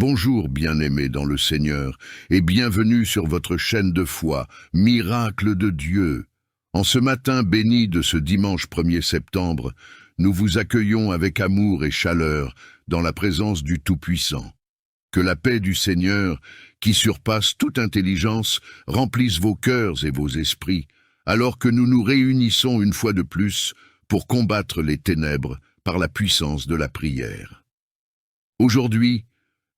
Bonjour, bien-aimés dans le Seigneur, et bienvenue sur votre chaîne de foi, Miracle de Dieu. En ce matin béni de ce dimanche 1er septembre, nous vous accueillons avec amour et chaleur dans la présence du Tout-Puissant. Que la paix du Seigneur, qui surpasse toute intelligence, remplisse vos cœurs et vos esprits, alors que nous nous réunissons une fois de plus pour combattre les ténèbres par la puissance de la prière. Aujourd'hui,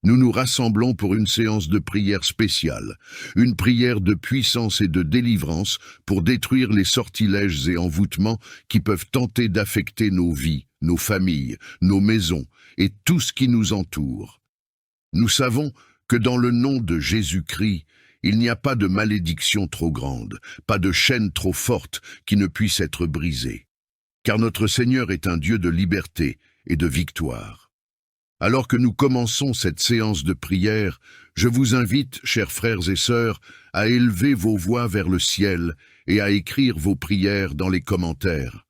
nous nous rassemblons pour une séance de prière spéciale, une prière de puissance et de délivrance pour détruire les sortilèges et envoûtements qui peuvent tenter d'affecter nos vies, nos familles, nos maisons et tout ce qui nous entoure. Nous savons que dans le nom de Jésus-Christ, il n'y a pas de malédiction trop grande, pas de chaîne trop forte qui ne puisse être brisée. Car notre Seigneur est un Dieu de liberté et de victoire. Alors que nous commençons cette séance de prière, je vous invite, chers frères et sœurs, à élever vos voix vers le ciel et à écrire vos prières dans les commentaires.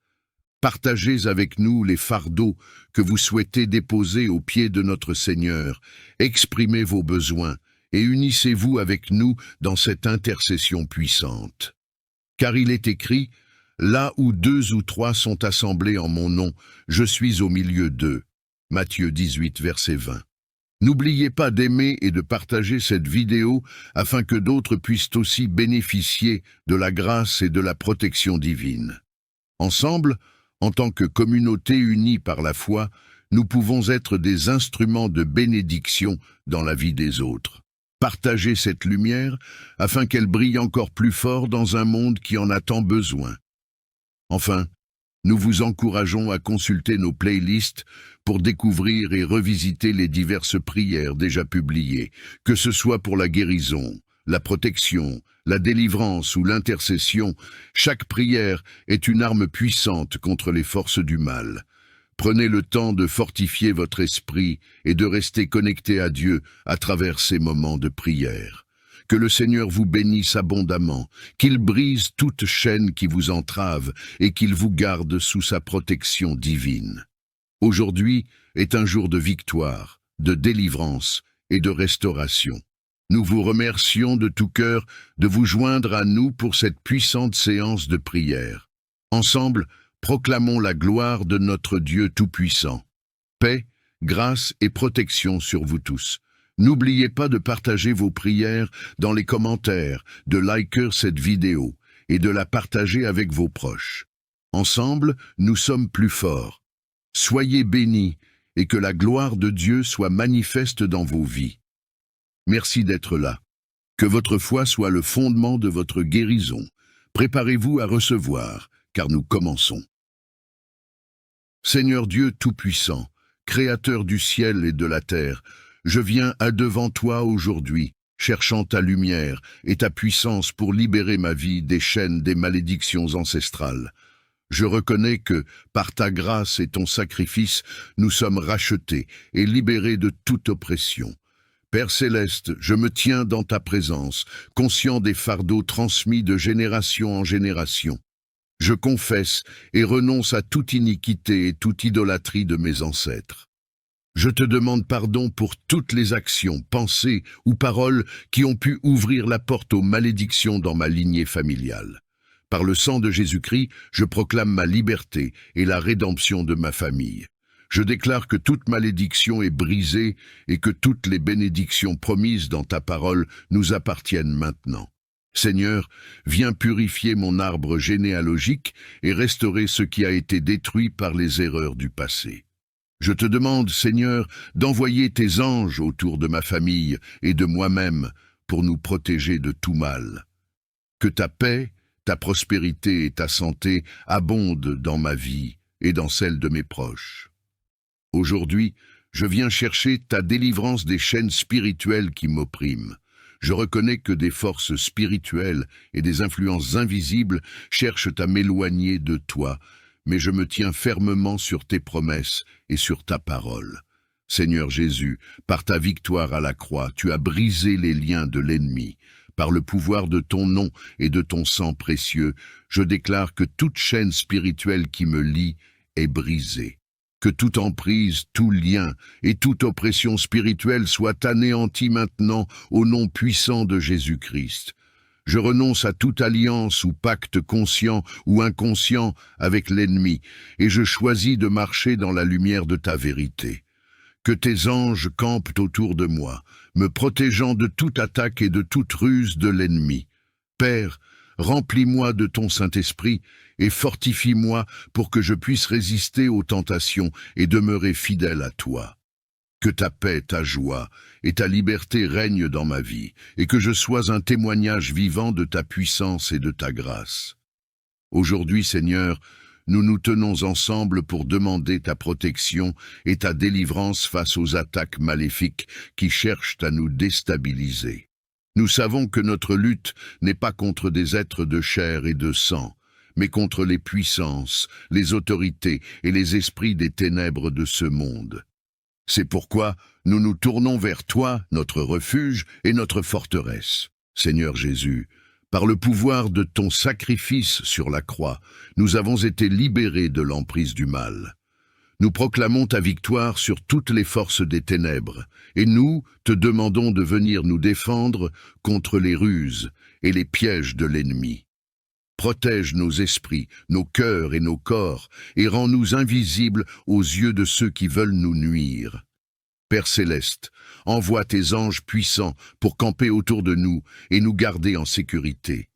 Partagez avec nous les fardeaux que vous souhaitez déposer aux pieds de notre Seigneur, exprimez vos besoins et unissez-vous avec nous dans cette intercession puissante. Car il est écrit, « Là où 2 ou 3 sont assemblés en mon nom, je suis au milieu d'eux. » Matthieu 18, verset 20. N'oubliez pas d'aimer et de partager cette vidéo afin que d'autres puissent aussi bénéficier de la grâce et de la protection divine. Ensemble, en tant que communauté unie par la foi, nous pouvons être des instruments de bénédiction dans la vie des autres. Partagez cette lumière afin qu'elle brille encore plus fort dans un monde qui en a tant besoin. Enfin, nous vous encourageons à consulter nos playlists pour découvrir et revisiter les diverses prières déjà publiées, que ce soit pour la guérison, la protection, la délivrance ou l'intercession. Chaque prière est une arme puissante contre les forces du mal. Prenez le temps de fortifier votre esprit et de rester connecté à Dieu à travers ces moments de prière. Que le Seigneur vous bénisse abondamment, qu'il brise toute chaîne qui vous entrave et qu'il vous garde sous sa protection divine. Aujourd'hui est un jour de victoire, de délivrance et de restauration. Nous vous remercions de tout cœur de vous joindre à nous pour cette puissante séance de prière. Ensemble, proclamons la gloire de notre Dieu Tout-Puissant. Paix, grâce et protection sur vous tous. N'oubliez pas de partager vos prières dans les commentaires, de liker cette vidéo et de la partager avec vos proches. Ensemble, nous sommes plus forts. Soyez bénis et que la gloire de Dieu soit manifeste dans vos vies. Merci d'être là. Que votre foi soit le fondement de votre guérison. Préparez-vous à recevoir, car nous commençons. Seigneur Dieu Tout-Puissant, Créateur du ciel et de la terre, je viens à devant toi aujourd'hui, cherchant ta lumière et ta puissance pour libérer ma vie des chaînes des malédictions ancestrales. Je reconnais que, par ta grâce et ton sacrifice, nous sommes rachetés et libérés de toute oppression. Père céleste, je me tiens dans ta présence, conscient des fardeaux transmis de génération en génération. Je confesse et renonce à toute iniquité et toute idolâtrie de mes ancêtres. Je te demande pardon pour toutes les actions, pensées ou paroles qui ont pu ouvrir la porte aux malédictions dans ma lignée familiale. Par le sang de Jésus-Christ, je proclame ma liberté et la rédemption de ma famille. Je déclare que toute malédiction est brisée et que toutes les bénédictions promises dans ta parole nous appartiennent maintenant. Seigneur, viens purifier mon arbre généalogique et restaurer ce qui a été détruit par les erreurs du passé. Je te demande, Seigneur, d'envoyer tes anges autour de ma famille et de moi-même pour nous protéger de tout mal. Que ta paix, ta prospérité et ta santé abondent dans ma vie et dans celle de mes proches. Aujourd'hui, je viens chercher ta délivrance des chaînes spirituelles qui m'oppriment. Je reconnais que des forces spirituelles et des influences invisibles cherchent à m'éloigner de toi, mais je me tiens fermement sur tes promesses et sur ta parole. Seigneur Jésus, par ta victoire à la croix, tu as brisé les liens de l'ennemi. Par le pouvoir de ton nom et de ton sang précieux, je déclare que toute chaîne spirituelle qui me lie est brisée. Que toute emprise, tout lien et toute oppression spirituelle soient anéantis maintenant au nom puissant de Jésus-Christ. Je renonce à toute alliance ou pacte conscient ou inconscient avec l'ennemi, et je choisis de marcher dans la lumière de ta vérité. Que tes anges campent autour de moi, me protégeant de toute attaque et de toute ruse de l'ennemi. Père, remplis-moi de ton Saint-Esprit et fortifie-moi pour que je puisse résister aux tentations et demeurer fidèle à toi. Que ta paix, ta joie et ta liberté règnent dans ma vie, et que je sois un témoignage vivant de ta puissance et de ta grâce. Aujourd'hui, Seigneur, nous nous tenons ensemble pour demander ta protection et ta délivrance face aux attaques maléfiques qui cherchent à nous déstabiliser. Nous savons que notre lutte n'est pas contre des êtres de chair et de sang, mais contre les puissances, les autorités et les esprits des ténèbres de ce monde. C'est pourquoi nous nous tournons vers toi, notre refuge et notre forteresse. Seigneur Jésus, par le pouvoir de ton sacrifice sur la croix, nous avons été libérés de l'emprise du mal. Nous proclamons ta victoire sur toutes les forces des ténèbres, et nous te demandons de venir nous défendre contre les ruses et les pièges de l'ennemi. Protège nos esprits, nos cœurs et nos corps, et rends-nous invisibles aux yeux de ceux qui veulent nous nuire. Père céleste, envoie tes anges puissants pour camper autour de nous et nous garder en sécurité.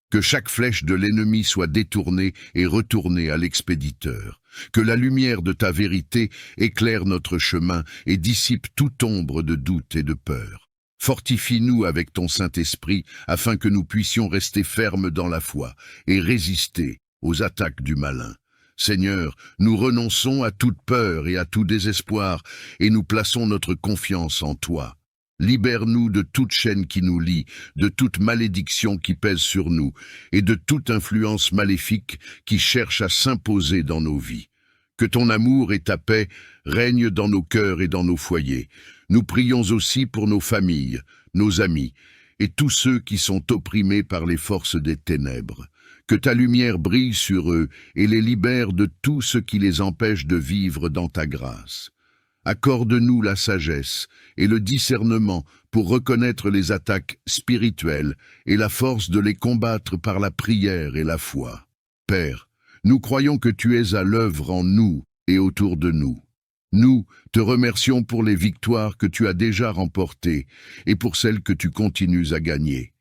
Que chaque flèche de l'ennemi soit détournée et retournée à l'expéditeur. Que la lumière de ta vérité éclaire notre chemin et dissipe toute ombre de doute et de peur. Fortifie-nous avec ton Saint-Esprit afin que nous puissions rester fermes dans la foi et résister aux attaques du malin. Seigneur, nous renonçons à toute peur et à tout désespoir et nous plaçons notre confiance en toi. Libère-nous de toute chaîne qui nous lie, de toute malédiction qui pèse sur nous et de toute influence maléfique qui cherche à s'imposer dans nos vies. Que ton amour et ta paix règnent dans nos cœurs et dans nos foyers. Nous prions aussi pour nos familles, nos amis et tous ceux qui sont opprimés par les forces des ténèbres. Que ta lumière brille sur eux et les libère de tout ce qui les empêche de vivre dans ta grâce. Accorde-nous la sagesse et le discernement pour reconnaître les attaques spirituelles et la force de les combattre par la prière et la foi. Père, nous croyons que tu es à l'œuvre en nous et autour de nous. Nous te remercions pour les victoires que tu as déjà remportées et pour celles que tu continues à gagner.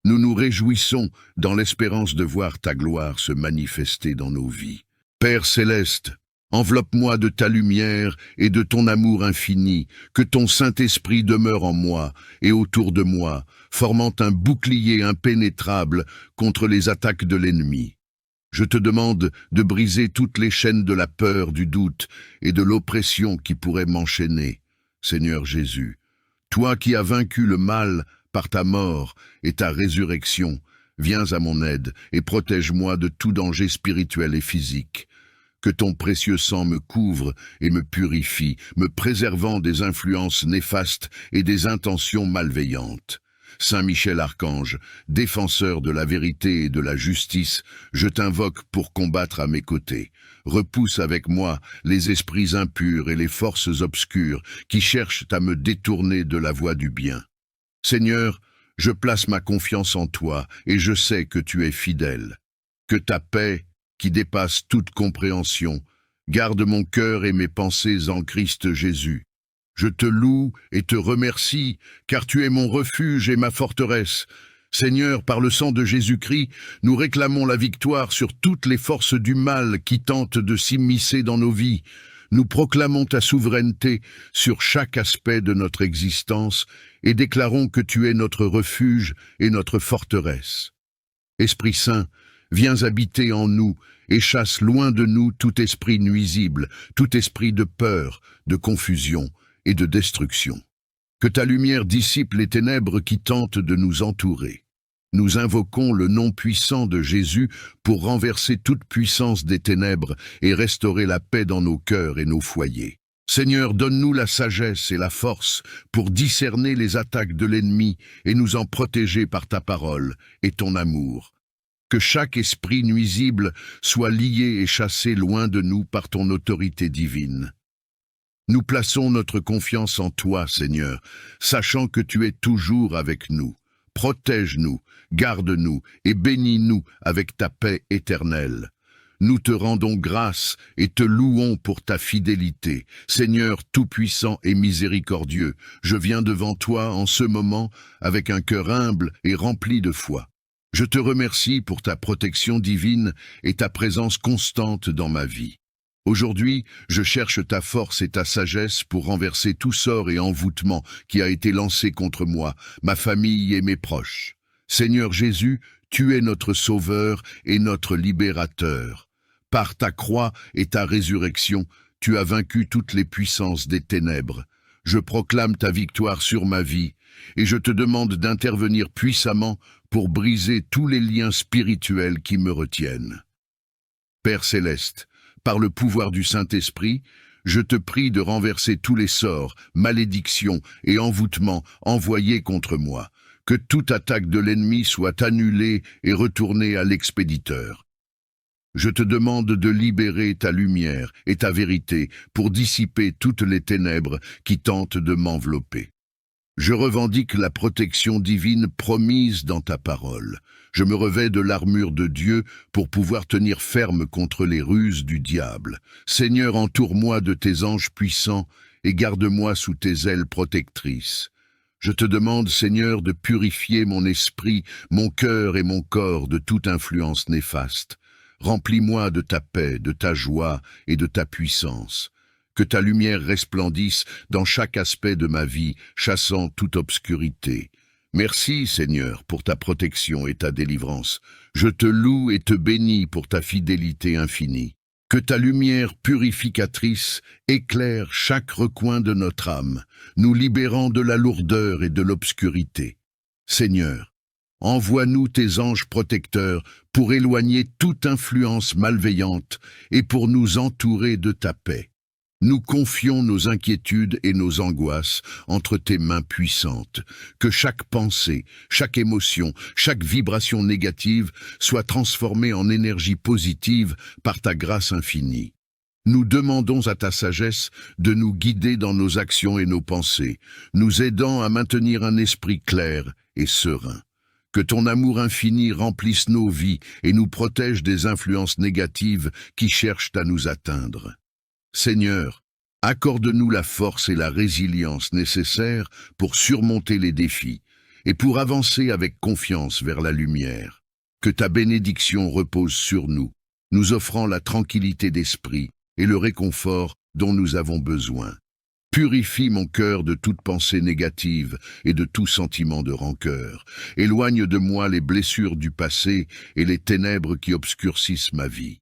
Nous nous réjouissons dans l'espérance de voir ta gloire se manifester dans nos vies. Père céleste, enveloppe-moi de ta lumière et de ton amour infini, que ton Saint-Esprit demeure en moi et autour de moi, formant un bouclier impénétrable contre les attaques de l'ennemi. Je te demande de briser toutes les chaînes de la peur, du doute et de l'oppression qui pourraient m'enchaîner. Seigneur Jésus, toi qui as vaincu le mal par ta mort et ta résurrection, viens à mon aide et protège-moi de tout danger spirituel et physique. Que ton précieux sang me couvre et me purifie, me préservant des influences néfastes et des intentions malveillantes. Saint Michel Archange, défenseur de la vérité et de la justice, je t'invoque pour combattre à mes côtés. Repousse avec moi les esprits impurs et les forces obscures qui cherchent à me détourner de la voie du bien. Seigneur, je place ma confiance en toi et je sais que tu es fidèle. Que ta paix, qui dépasse toute compréhension, garde mon cœur et mes pensées en Christ Jésus. Je te loue et te remercie, car tu es mon refuge et ma forteresse. Seigneur, par le sang de Jésus-Christ, nous réclamons la victoire sur toutes les forces du mal qui tentent de s'immiscer dans nos vies. Nous proclamons ta souveraineté sur chaque aspect de notre existence et déclarons que tu es notre refuge et notre forteresse. Esprit Saint, viens habiter en nous et chasse loin de nous tout esprit nuisible, tout esprit de peur, de confusion et de destruction. Que ta lumière dissipe les ténèbres qui tentent de nous entourer. Nous invoquons le nom puissant de Jésus pour renverser toute puissance des ténèbres et restaurer la paix dans nos cœurs et nos foyers. Seigneur, donne-nous la sagesse et la force pour discerner les attaques de l'ennemi et nous en protéger par ta parole et ton amour. Que chaque esprit nuisible soit lié et chassé loin de nous par ton autorité divine. Nous plaçons notre confiance en toi, Seigneur, sachant que tu es toujours avec nous. Protège-nous, garde-nous et bénis-nous avec ta paix éternelle. Nous te rendons grâce et te louons pour ta fidélité. Seigneur tout-puissant et miséricordieux, je viens devant toi en ce moment avec un cœur humble et rempli de foi. Je te remercie pour ta protection divine et ta présence constante dans ma vie. Aujourd'hui, je cherche ta force et ta sagesse pour renverser tout sort et envoûtement qui a été lancé contre moi, ma famille et mes proches. Seigneur Jésus, tu es notre Sauveur et notre Libérateur. Par ta croix et ta résurrection, tu as vaincu toutes les puissances des ténèbres. Je proclame ta victoire sur ma vie, et je te demande d'intervenir puissamment pour briser tous les liens spirituels qui me retiennent. Père céleste, par le pouvoir du Saint-Esprit, je te prie de renverser tous les sorts, malédictions et envoûtements envoyés contre moi, que toute attaque de l'ennemi soit annulée et retournée à l'expéditeur. Je te demande de libérer ta lumière et ta vérité pour dissiper toutes les ténèbres qui tentent de m'envelopper. Je revendique la protection divine promise dans ta parole. Je me revêts de l'armure de Dieu pour pouvoir tenir ferme contre les ruses du diable. Seigneur, entoure-moi de tes anges puissants et garde-moi sous tes ailes protectrices. Je te demande, Seigneur, de purifier mon esprit, mon cœur et mon corps de toute influence néfaste. Remplis-moi de ta paix, de ta joie et de ta puissance. Que ta lumière resplendisse dans chaque aspect de ma vie, chassant toute obscurité. Merci, Seigneur, pour ta protection et ta délivrance. Je te loue et te bénis pour ta fidélité infinie. Que ta lumière purificatrice éclaire chaque recoin de notre âme, nous libérant de la lourdeur et de l'obscurité. Seigneur, envoie-nous tes anges protecteurs pour éloigner toute influence malveillante et pour nous entourer de ta paix. Nous confions nos inquiétudes et nos angoisses entre tes mains puissantes. Que chaque pensée, chaque émotion, chaque vibration négative soit transformée en énergie positive par ta grâce infinie. Nous demandons à ta sagesse de nous guider dans nos actions et nos pensées, nous aidant à maintenir un esprit clair et serein. Que ton amour infini remplisse nos vies et nous protège des influences négatives qui cherchent à nous atteindre. Seigneur, accorde-nous la force et la résilience nécessaires pour surmonter les défis et pour avancer avec confiance vers la lumière. Que ta bénédiction repose sur nous, nous offrant la tranquillité d'esprit et le réconfort dont nous avons besoin. Purifie mon cœur de toute pensée négative et de tout sentiment de rancœur. Éloigne de moi les blessures du passé et les ténèbres qui obscurcissent ma vie.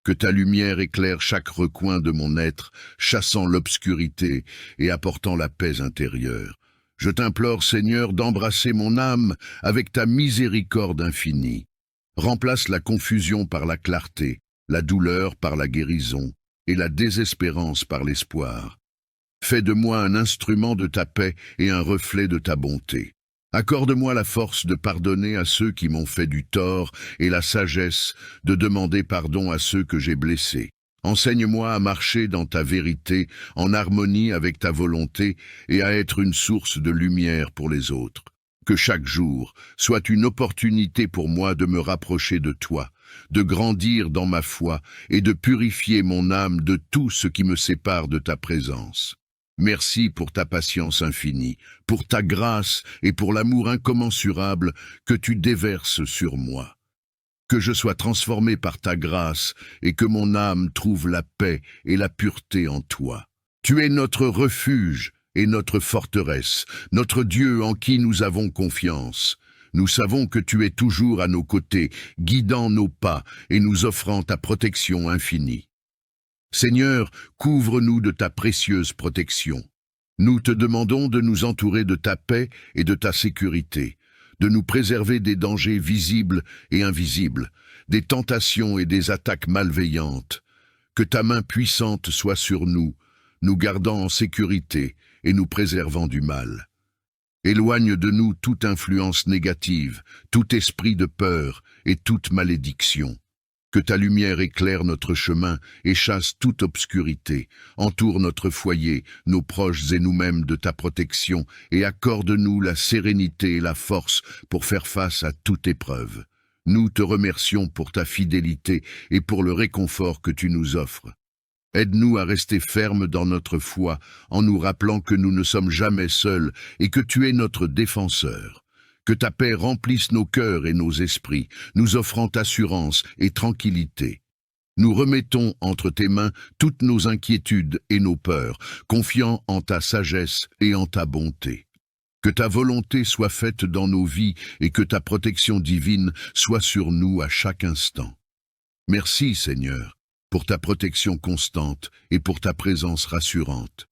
Que ta lumière éclaire chaque recoin de mon être, chassant l'obscurité et apportant la paix intérieure. Je t'implore, Seigneur, d'embrasser mon âme avec ta miséricorde infinie. Remplace la confusion par la clarté, la douleur par la guérison et la désespérance par l'espoir. Fais de moi un instrument de ta paix et un reflet de ta bonté. Accorde-moi la force de pardonner à ceux qui m'ont fait du tort et la sagesse de demander pardon à ceux que j'ai blessés. Enseigne-moi à marcher dans ta vérité, en harmonie avec ta volonté et à être une source de lumière pour les autres. Que chaque jour soit une opportunité pour moi de me rapprocher de toi, de grandir dans ma foi et de purifier mon âme de tout ce qui me sépare de ta présence. Merci pour ta patience infinie, pour ta grâce et pour l'amour incommensurable que tu déverses sur moi. Que je sois transformé par ta grâce et que mon âme trouve la paix et la pureté en toi. Tu es notre refuge et notre forteresse, notre Dieu en qui nous avons confiance. Nous savons que tu es toujours à nos côtés, guidant nos pas et nous offrant ta protection infinie. Seigneur, couvre-nous de ta précieuse protection. Nous te demandons de nous entourer de ta paix et de ta sécurité, de nous préserver des dangers visibles et invisibles, des tentations et des attaques malveillantes. Que ta main puissante soit sur nous, nous gardant en sécurité et nous préservant du mal. Éloigne de nous toute influence négative, tout esprit de peur et toute malédiction. Que ta lumière éclaire notre chemin et chasse toute obscurité, entoure notre foyer, nos proches et nous-mêmes de ta protection, et accorde-nous la sérénité et la force pour faire face à toute épreuve. Nous te remercions pour ta fidélité et pour le réconfort que tu nous offres. Aide-nous à rester fermes dans notre foi, en nous rappelant que nous ne sommes jamais seuls et que tu es notre défenseur. Que ta paix remplisse nos cœurs et nos esprits, nous offrant assurance et tranquillité. Nous remettons entre tes mains toutes nos inquiétudes et nos peurs, confiant en ta sagesse et en ta bonté. Que ta volonté soit faite dans nos vies et que ta protection divine soit sur nous à chaque instant. Merci, Seigneur, pour ta protection constante et pour ta présence rassurante.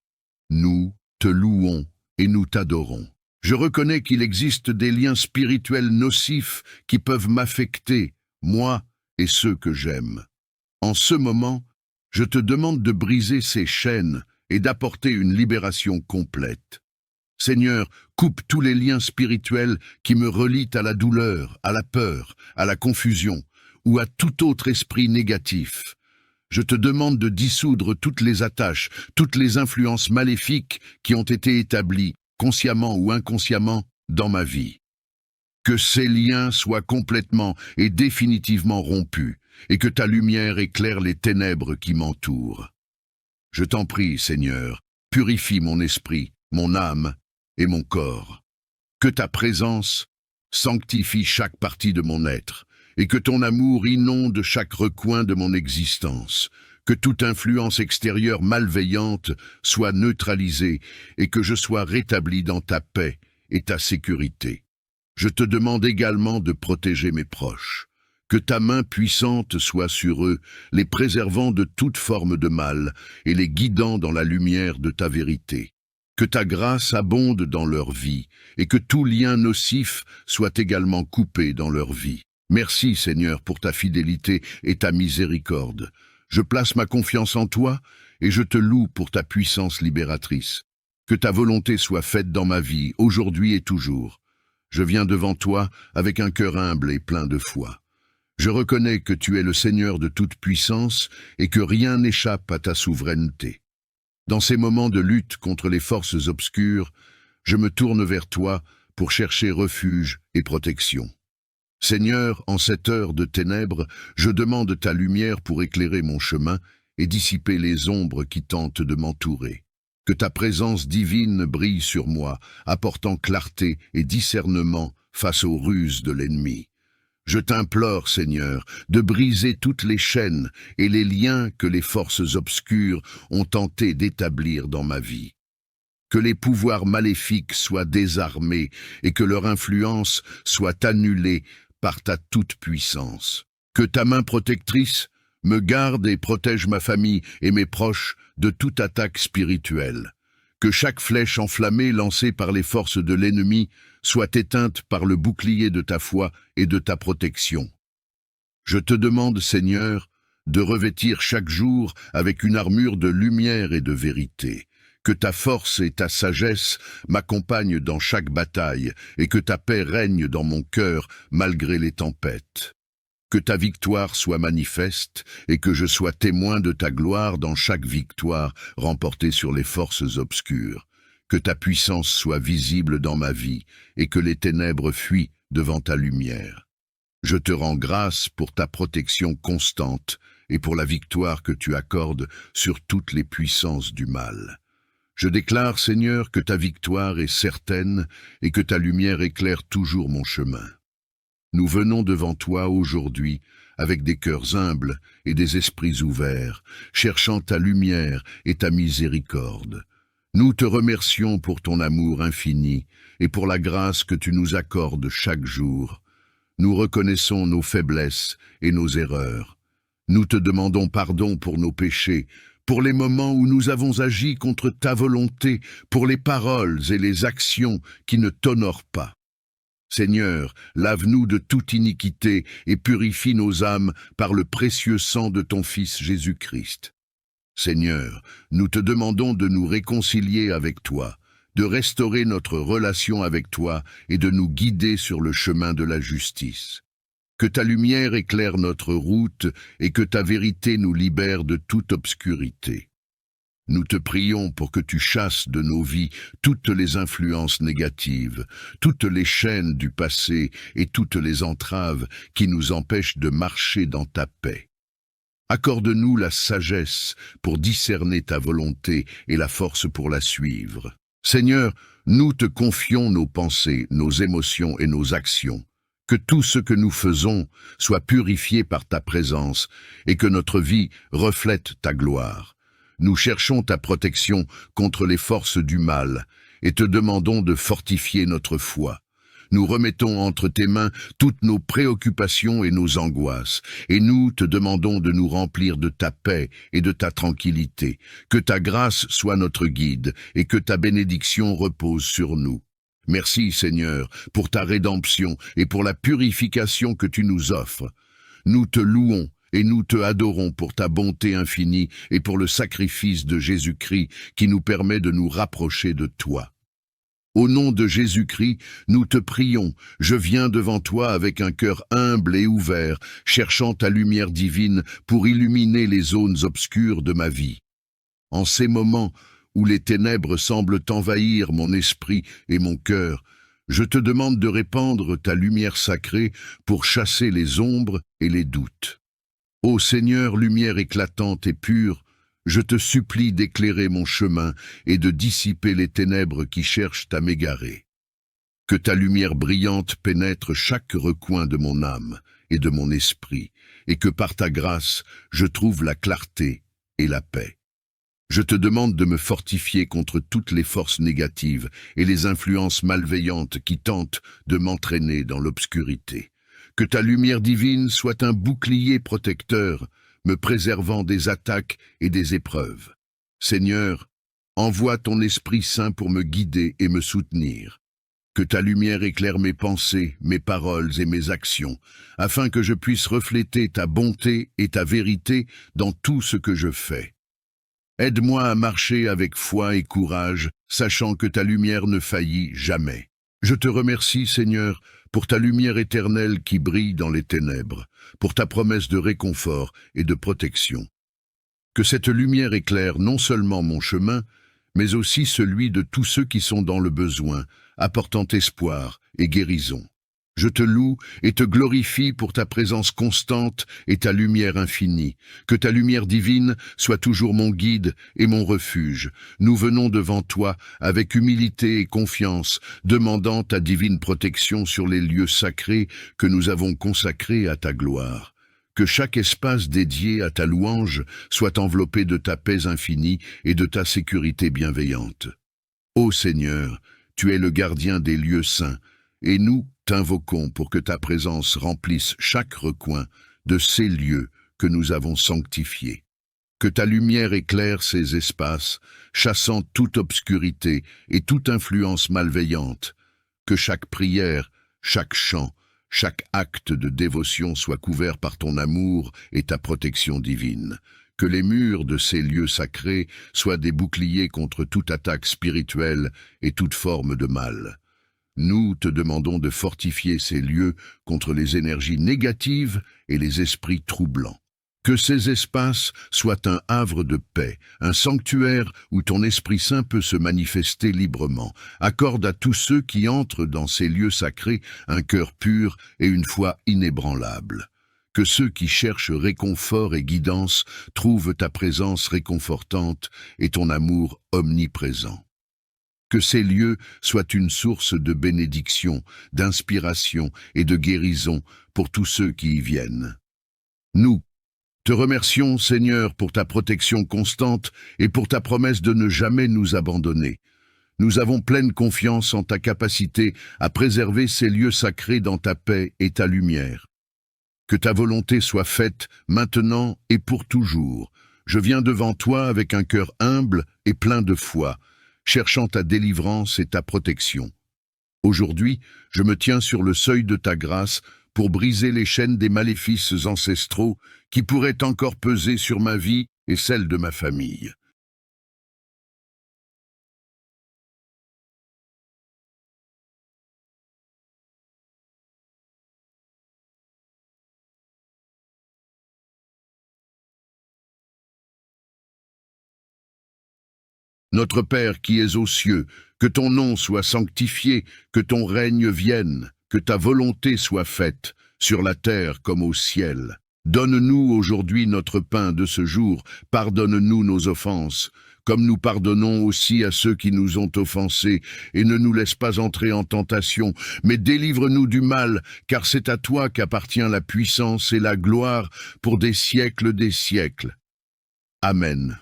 Nous te louons et nous t'adorons. Je reconnais qu'il existe des liens spirituels nocifs qui peuvent m'affecter, moi et ceux que j'aime. En ce moment, je te demande de briser ces chaînes et d'apporter une libération complète. Seigneur, coupe tous les liens spirituels qui me relient à la douleur, à la peur, à la confusion ou à tout autre esprit négatif. Je te demande de dissoudre toutes les attaches, toutes les influences maléfiques qui ont été établies, consciemment ou inconsciemment, dans ma vie. Que ces liens soient complètement et définitivement rompus, et que ta lumière éclaire les ténèbres qui m'entourent. Je t'en prie, Seigneur, purifie mon esprit, mon âme et mon corps. Que ta présence sanctifie chaque partie de mon être, et que ton amour inonde chaque recoin de mon existence. Que toute influence extérieure malveillante soit neutralisée et que je sois rétabli dans ta paix et ta sécurité. Je te demande également de protéger mes proches. Que ta main puissante soit sur eux, les préservant de toute forme de mal et les guidant dans la lumière de ta vérité. Que ta grâce abonde dans leur vie et que tout lien nocif soit également coupé dans leur vie. Merci, Seigneur, pour ta fidélité et ta miséricorde. Je place ma confiance en toi et je te loue pour ta puissance libératrice. Que ta volonté soit faite dans ma vie, aujourd'hui et toujours. Je viens devant toi avec un cœur humble et plein de foi. Je reconnais que tu es le Seigneur de toute puissance et que rien n'échappe à ta souveraineté. Dans ces moments de lutte contre les forces obscures, je me tourne vers toi pour chercher refuge et protection. Seigneur, en cette heure de ténèbres, je demande ta lumière pour éclairer mon chemin et dissiper les ombres qui tentent de m'entourer. Que ta présence divine brille sur moi, apportant clarté et discernement face aux ruses de l'ennemi. Je t'implore, Seigneur, de briser toutes les chaînes et les liens que les forces obscures ont tenté d'établir dans ma vie. Que les pouvoirs maléfiques soient désarmés et que leur influence soit annulée par ta toute-puissance. Que ta main protectrice me garde et protège ma famille et mes proches de toute attaque spirituelle. Que chaque flèche enflammée lancée par les forces de l'ennemi soit éteinte par le bouclier de ta foi et de ta protection. Je te demande, Seigneur, de revêtir chaque jour avec une armure de lumière et de vérité. Que ta force et ta sagesse m'accompagnent dans chaque bataille et que ta paix règne dans mon cœur malgré les tempêtes. Que ta victoire soit manifeste et que je sois témoin de ta gloire dans chaque victoire remportée sur les forces obscures. Que ta puissance soit visible dans ma vie et que les ténèbres fuient devant ta lumière. Je te rends grâce pour ta protection constante et pour la victoire que tu accordes sur toutes les puissances du mal. Je déclare, Seigneur, que ta victoire est certaine et que ta lumière éclaire toujours mon chemin. Nous venons devant toi aujourd'hui avec des cœurs humbles et des esprits ouverts, cherchant ta lumière et ta miséricorde. Nous te remercions pour ton amour infini et pour la grâce que tu nous accordes chaque jour. Nous reconnaissons nos faiblesses et nos erreurs. Nous te demandons pardon pour nos péchés, pour les moments où nous avons agi contre ta volonté, pour les paroles et les actions qui ne t'honorent pas. Seigneur, lave-nous de toute iniquité et purifie nos âmes par le précieux sang de ton Fils Jésus-Christ. Seigneur, nous te demandons de nous réconcilier avec toi, de restaurer notre relation avec toi et de nous guider sur le chemin de la justice. Que ta lumière éclaire notre route et que ta vérité nous libère de toute obscurité. Nous te prions pour que tu chasses de nos vies toutes les influences négatives, toutes les chaînes du passé et toutes les entraves qui nous empêchent de marcher dans ta paix. Accorde-nous la sagesse pour discerner ta volonté et la force pour la suivre. Seigneur, nous te confions nos pensées, nos émotions et nos actions. Que tout ce que nous faisons soit purifié par ta présence et que notre vie reflète ta gloire. Nous cherchons ta protection contre les forces du mal et te demandons de fortifier notre foi. Nous remettons entre tes mains toutes nos préoccupations et nos angoisses, et nous te demandons de nous remplir de ta paix et de ta tranquillité. Que ta grâce soit notre guide et que ta bénédiction repose sur nous. Merci Seigneur pour ta rédemption et pour la purification que tu nous offres. Nous te louons et nous te adorons pour ta bonté infinie et pour le sacrifice de Jésus-Christ qui nous permet de nous rapprocher de toi. Au nom de Jésus-Christ, nous te prions, je viens devant toi avec un cœur humble et ouvert, cherchant ta lumière divine pour illuminer les zones obscures de ma vie. En ces moments où les ténèbres semblent envahir mon esprit et mon cœur, je te demande de répandre ta lumière sacrée pour chasser les ombres et les doutes. Ô Seigneur, lumière éclatante et pure, je te supplie d'éclairer mon chemin et de dissiper les ténèbres qui cherchent à m'égarer. Que ta lumière brillante pénètre chaque recoin de mon âme et de mon esprit, et que par ta grâce, je trouve la clarté et la paix. Je te demande de me fortifier contre toutes les forces négatives et les influences malveillantes qui tentent de m'entraîner dans l'obscurité. Que ta lumière divine soit un bouclier protecteur, me préservant des attaques et des épreuves. Seigneur, envoie ton Esprit Saint pour me guider et me soutenir. Que ta lumière éclaire mes pensées, mes paroles et mes actions, afin que je puisse refléter ta bonté et ta vérité dans tout ce que je fais. Aide-moi à marcher avec foi et courage, sachant que ta lumière ne faillit jamais. Je te remercie, Seigneur, pour ta lumière éternelle qui brille dans les ténèbres, pour ta promesse de réconfort et de protection. Que cette lumière éclaire non seulement mon chemin, mais aussi celui de tous ceux qui sont dans le besoin, apportant espoir et guérison. Je te loue et te glorifie pour ta présence constante et ta lumière infinie. Que ta lumière divine soit toujours mon guide et mon refuge. Nous venons devant toi avec humilité et confiance, demandant ta divine protection sur les lieux sacrés que nous avons consacrés à ta gloire. Que chaque espace dédié à ta louange soit enveloppé de ta paix infinie et de ta sécurité bienveillante. Ô Seigneur, tu es le gardien des lieux saints, et nous t'invoquons pour que ta présence remplisse chaque recoin de ces lieux que nous avons sanctifiés. Que ta lumière éclaire ces espaces, chassant toute obscurité et toute influence malveillante. Que chaque prière, chaque chant, chaque acte de dévotion soit couvert par ton amour et ta protection divine. Que les murs de ces lieux sacrés soient des boucliers contre toute attaque spirituelle et toute forme de mal. Nous te demandons de fortifier ces lieux contre les énergies négatives et les esprits troublants. Que ces espaces soient un havre de paix, un sanctuaire où ton Esprit Saint peut se manifester librement. Accorde à tous ceux qui entrent dans ces lieux sacrés un cœur pur et une foi inébranlable. Que ceux qui cherchent réconfort et guidance trouvent ta présence réconfortante et ton amour omniprésent. Que ces lieux soient une source de bénédiction, d'inspiration et de guérison pour tous ceux qui y viennent. Nous te remercions, Seigneur, pour ta protection constante et pour ta promesse de ne jamais nous abandonner. Nous avons pleine confiance en ta capacité à préserver ces lieux sacrés dans ta paix et ta lumière. Que ta volonté soit faite maintenant et pour toujours. Je viens devant toi avec un cœur humble et plein de foi, cherchant ta délivrance et ta protection. Aujourd'hui, je me tiens sur le seuil de ta grâce pour briser les chaînes des maléfices ancestraux qui pourraient encore peser sur ma vie et celle de ma famille. Notre Père qui es aux cieux, que ton nom soit sanctifié, que ton règne vienne, que ta volonté soit faite, sur la terre comme au ciel. Donne-nous aujourd'hui notre pain de ce jour, pardonne-nous nos offenses, comme nous pardonnons aussi à ceux qui nous ont offensés, et ne nous laisse pas entrer en tentation, mais délivre-nous du mal, car c'est à toi qu'appartient la puissance et la gloire pour des siècles des siècles. Amen.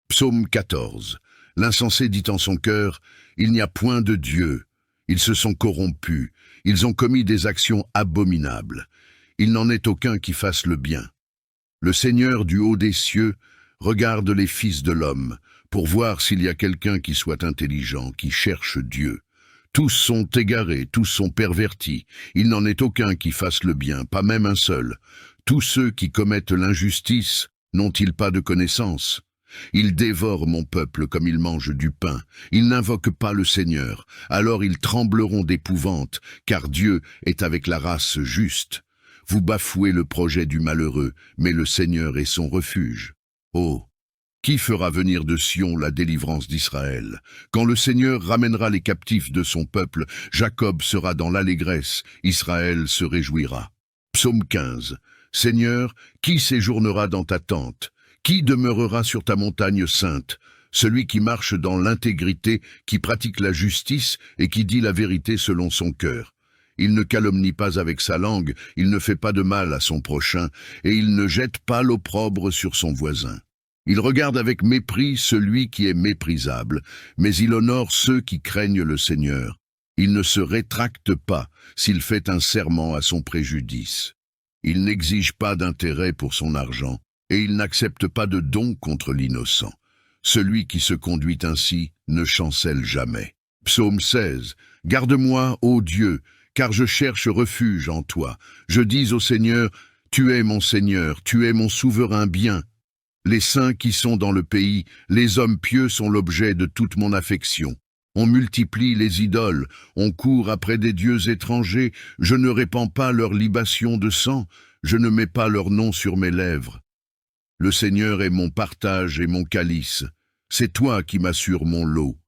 Psaume 14. L'insensé dit en son cœur, « Il n'y a point de Dieu. » Ils se sont corrompus, ils ont commis des actions abominables. Il n'en est aucun qui fasse le bien. Le Seigneur du haut des cieux regarde les fils de l'homme, pour voir s'il y a quelqu'un qui soit intelligent, qui cherche Dieu. Tous sont égarés, tous sont pervertis. Il n'en est aucun qui fasse le bien, pas même un seul. Tous ceux qui commettent l'injustice n'ont-ils pas de connaissance ? Ils dévorent mon peuple comme ils mangent du pain. Ils n'invoquent pas le Seigneur. Alors ils trembleront d'épouvante, car Dieu est avec la race juste. Vous bafouez le projet du malheureux, mais le Seigneur est son refuge. Oh, qui fera venir de Sion la délivrance d'Israël? Quand le Seigneur ramènera les captifs de son peuple, Jacob sera dans l'allégresse, Israël se réjouira. Psaume 15. Seigneur, qui séjournera dans ta tente? Qui demeurera sur ta montagne sainte? Celui qui marche dans l'intégrité, qui pratique la justice et qui dit la vérité selon son cœur. Il ne calomnie pas avec sa langue, il ne fait pas de mal à son prochain, et il ne jette pas l'opprobre sur son voisin. Il regarde avec mépris celui qui est méprisable, mais il honore ceux qui craignent le Seigneur. Il ne se rétracte pas s'il fait un serment à son préjudice. Il n'exige pas d'intérêt pour son argent, et il n'accepte pas de don contre l'innocent. Celui qui se conduit ainsi ne chancelle jamais. Psaume 16. Garde-moi, ô Dieu, car je cherche refuge en toi. Je dis au Seigneur, tu es mon Seigneur, tu es mon souverain bien. Les saints qui sont dans le pays, les hommes pieux sont l'objet de toute mon affection. On multiplie les idoles, on court après des dieux étrangers, je ne répands pas leur libation de sang, je ne mets pas leur nom sur mes lèvres. Le Seigneur est mon partage et mon calice. C'est toi qui m'assures mon lot.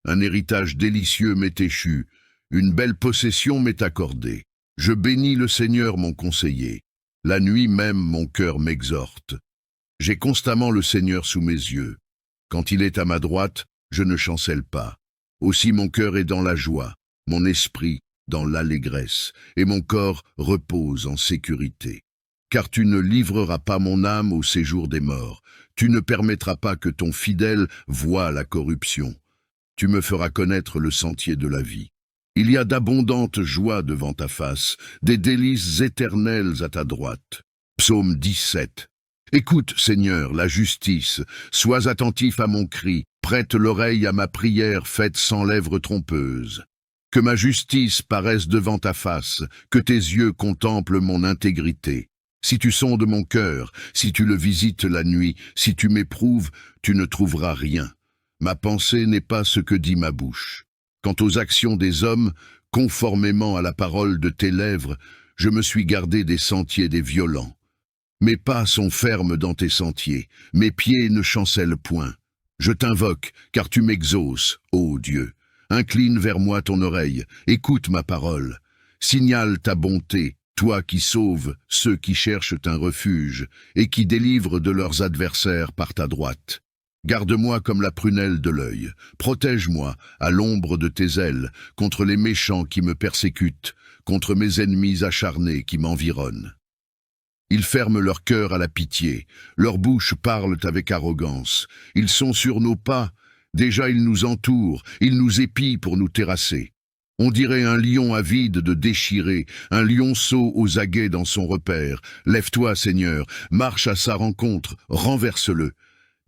Un héritage délicieux m'est échu. Une belle possession m'est accordée. Je bénis le Seigneur mon conseiller. La nuit même mon cœur m'exhorte. J'ai constamment le Seigneur sous mes yeux. Quand il est à ma droite, je ne chancelle pas. Aussi mon cœur est dans la joie, mon esprit dans l'allégresse, et mon corps repose en sécurité. Car tu ne livreras pas mon âme au séjour des morts. Tu ne permettras pas que ton fidèle voie la corruption. Tu me feras connaître le sentier de la vie. Il y a d'abondantes joies devant ta face, des délices éternelles à ta droite. Psaume 17. Écoute, Seigneur, la justice, sois attentif à mon cri, prête l'oreille à ma prière faite sans lèvres trompeuses. Que ma justice paraisse devant ta face, que tes yeux contemplent mon intégrité. Si tu sondes mon cœur, si tu le visites la nuit, si tu m'éprouves, tu ne trouveras rien. Ma pensée n'est pas ce que dit ma bouche. Quant aux actions des hommes, conformément à la parole de tes lèvres, je me suis gardé des sentiers des violents. Mes pas sont fermes dans tes sentiers, mes pieds ne chancellent point. Je t'invoque, car tu m'exauces, ô Dieu. Incline vers moi ton oreille, écoute ma parole. Signale ta bonté, toi qui sauves ceux qui cherchent un refuge et qui délivrent de leurs adversaires par ta droite. Garde-moi comme la prunelle de l'œil, protège-moi à l'ombre de tes ailes contre les méchants qui me persécutent, contre mes ennemis acharnés qui m'environnent. Ils ferment leur cœur à la pitié, leurs bouches parlent avec arrogance, ils sont sur nos pas, déjà ils nous entourent, ils nous épient pour nous terrasser. On dirait un lion avide de déchirer, un lionceau aux aguets dans son repère. Lève-toi, Seigneur, marche à sa rencontre, renverse-le.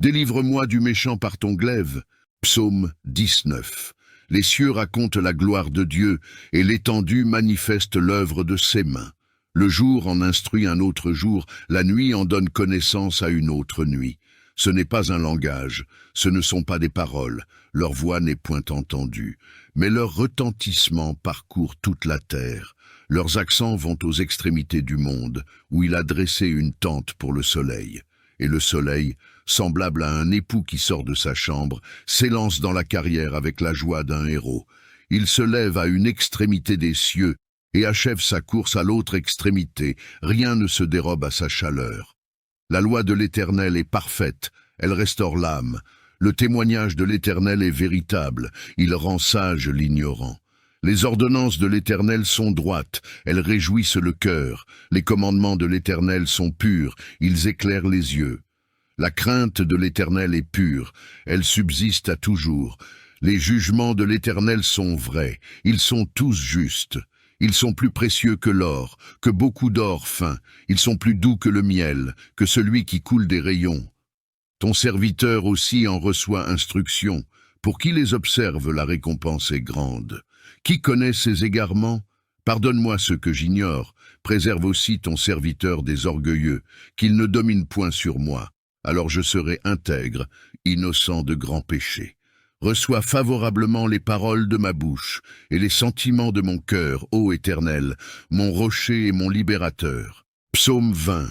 Délivre-moi du méchant par ton glaive. Psaume 19. Les cieux racontent la gloire de Dieu, et l'étendue manifeste l'œuvre de ses mains. Le jour en instruit un autre jour, la nuit en donne connaissance à une autre nuit. Ce n'est pas un langage, ce ne sont pas des paroles, leur voix n'est point entendue, mais leur retentissement parcourt toute la terre. Leurs accents vont aux extrémités du monde, où il a dressé une tente pour le soleil. et le soleil, semblable à un époux qui sort de sa chambre, s'élance dans la carrière avec la joie d'un héros. Il se lève à une extrémité des cieux et achève sa course à l'autre extrémité. Rien ne se dérobe à sa chaleur. La loi de l'Éternel est parfaite, elle restaure l'âme. Le témoignage de l'Éternel est véritable, il rend sage l'ignorant. Les ordonnances de l'Éternel sont droites, elles réjouissent le cœur. Les commandements de l'Éternel sont purs, ils éclairent les yeux. La crainte de l'Éternel est pure, elle subsiste à toujours. Les jugements de l'Éternel sont vrais, ils sont tous justes. Ils sont plus précieux que l'or, que beaucoup d'or fin. Ils sont plus doux que le miel, que celui qui coule des rayons. Ton serviteur aussi en reçoit instruction. Pour qui les observe, la récompense est grande. Qui connaît ses égarements? Pardonne-moi ce que j'ignore. Préserve aussi ton serviteur des orgueilleux, qu'il ne domine point sur moi. Alors je serai intègre, innocent de grands péchés. Reçois favorablement les paroles de ma bouche et les sentiments de mon cœur, ô Éternel, mon rocher et mon libérateur. Psaume 20.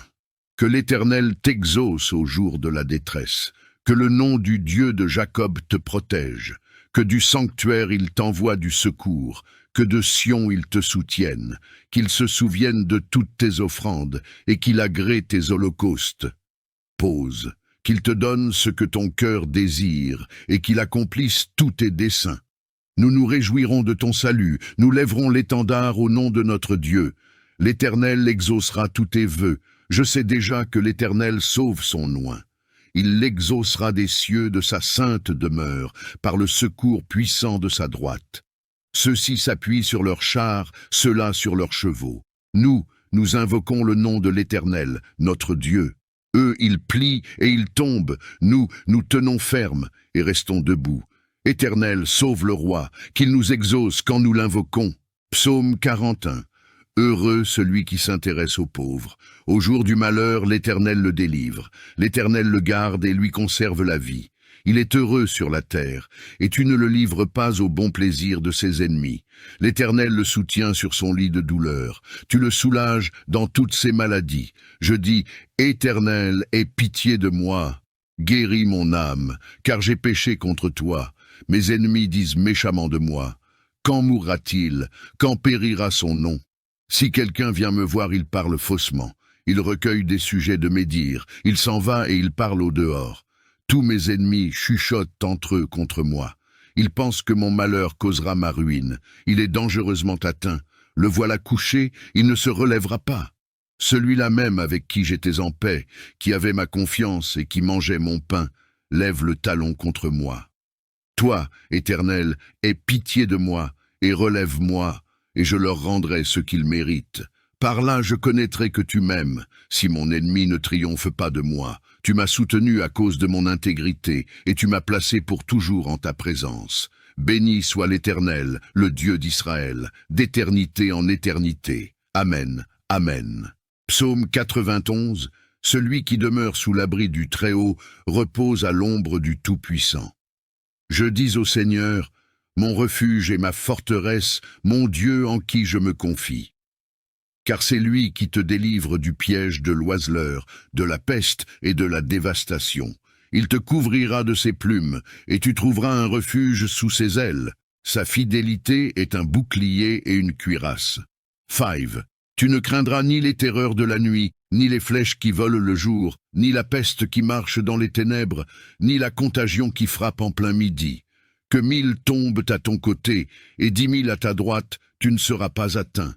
Que l'Éternel t'exauce au jour de la détresse, que le nom du Dieu de Jacob te protège, que du sanctuaire il t'envoie du secours, que de Sion il te soutienne, qu'il se souvienne de toutes tes offrandes et qu'il agrée tes holocaustes. Pause. Qu'il te donne ce que ton cœur désire, et qu'il accomplisse tous tes desseins. Nous nous réjouirons de ton salut, nous lèverons l'étendard au nom de notre Dieu. L'Éternel exaucera tous tes vœux, je sais déjà que l'Éternel sauve son oint. Il l'exaucera des cieux de sa sainte demeure, par le secours puissant de sa droite. Ceux-ci s'appuient sur leurs chars, ceux-là sur leurs chevaux. Nous invoquons le nom de l'Éternel, notre Dieu. Eux, ils plient et ils tombent. Nous tenons ferme et restons debout. Éternel, sauve le roi, qu'il nous exauce quand nous l'invoquons. Psaume 41. Heureux celui qui s'intéresse aux pauvres. Au jour du malheur, l'Éternel le délivre. L'Éternel le garde et lui conserve la vie. Il est heureux sur la terre, et tu ne le livres pas au bon plaisir de ses ennemis. L'Éternel le soutient sur son lit de douleur. Tu le soulages dans toutes ses maladies. Je dis, Éternel, aie pitié de moi. Guéris mon âme, car j'ai péché contre toi. Mes ennemis disent méchamment de moi. Quand mourra-t-il? Quand périra son nom? Si quelqu'un vient me voir, il parle faussement. Il recueille des sujets de médire. Il s'en va et il parle au dehors. Tous mes ennemis chuchotent entre eux contre moi. Ils pensent que mon malheur causera ma ruine. Il est dangereusement atteint. Le voilà couché, il ne se relèvera pas. Celui-là même avec qui j'étais en paix, qui avait ma confiance et qui mangeait mon pain, lève le talon contre moi. Toi, Éternel, aie pitié de moi et relève-moi, et je leur rendrai ce qu'ils méritent. Par là je connaîtrai que tu m'aimes, si mon ennemi ne triomphe pas de moi. Tu m'as soutenu à cause de mon intégrité, et tu m'as placé pour toujours en ta présence. Béni soit l'Éternel, le Dieu d'Israël, d'éternité en éternité. Amen, Amen. Psaume 91. Celui qui demeure sous l'abri du Très-Haut repose à l'ombre du Tout-Puissant. Je dis au Seigneur, mon refuge et ma forteresse, mon Dieu en qui je me confie. Car c'est lui qui te délivre du piège de l'oiseleur, de la peste et de la dévastation. Il te couvrira de ses plumes, et tu trouveras un refuge sous ses ailes. Sa fidélité est un bouclier et une cuirasse. 5. Tu ne craindras ni les terreurs de la nuit, ni les flèches qui volent le jour, ni la peste qui marche dans les ténèbres, ni la contagion qui frappe en plein midi. Que 1000 tombent à ton côté, et 10 000 à ta droite, tu ne seras pas atteint.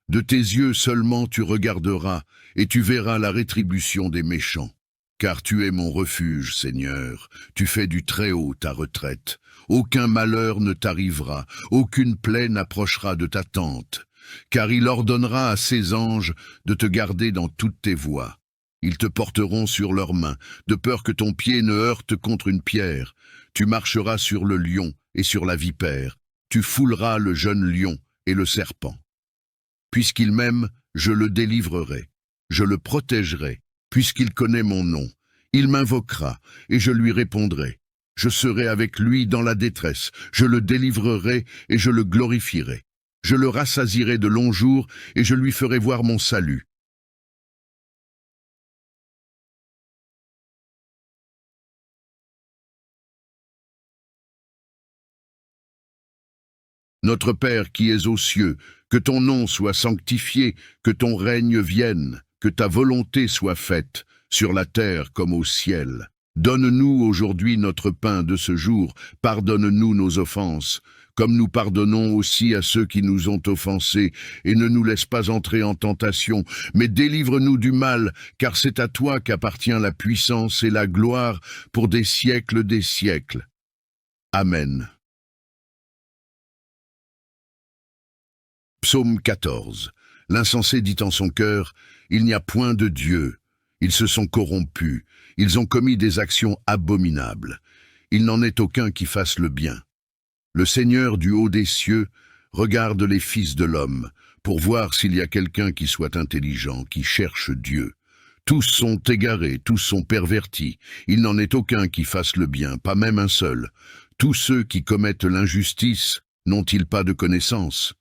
De tes yeux seulement tu regarderas, et tu verras la rétribution des méchants. Car tu es mon refuge, Seigneur, tu fais du Très-Haut ta retraite. Aucun malheur ne t'arrivera, aucune plaie n'approchera de ta tente. Car il ordonnera à ses anges de te garder dans toutes tes voies. Ils te porteront sur leurs mains, de peur que ton pied ne heurte contre une pierre. Tu marcheras sur le lion et sur la vipère. Tu fouleras le jeune lion et le serpent. Puisqu'il m'aime, je le délivrerai. Je le protégerai, puisqu'il connaît mon nom. Il m'invoquera, et je lui répondrai. Je serai avec lui dans la détresse. Je le délivrerai, et je le glorifierai. Je le rassasierai de longs jours, et je lui ferai voir mon salut. Notre Père qui es aux cieux, que ton nom soit sanctifié, que ton règne vienne, que ta volonté soit faite, sur la terre comme au ciel. Donne-nous aujourd'hui notre pain de ce jour, pardonne-nous nos offenses, comme nous pardonnons aussi à ceux qui nous ont offensés, et ne nous laisse pas entrer en tentation, mais délivre-nous du mal, car c'est à toi qu'appartient la puissance et la gloire pour des siècles des siècles. Amen. Psaume 14. L'insensé dit en son cœur, « Il n'y a point de Dieu. » Ils se sont corrompus, ils ont commis des actions abominables. Il n'en est aucun qui fasse le bien. Le Seigneur du haut des cieux regarde les fils de l'homme, pour voir s'il y a quelqu'un qui soit intelligent, qui cherche Dieu. Tous sont égarés, tous sont pervertis. Il n'en est aucun qui fasse le bien, pas même un seul. Tous ceux qui commettent l'injustice n'ont-ils pas de connaissance ?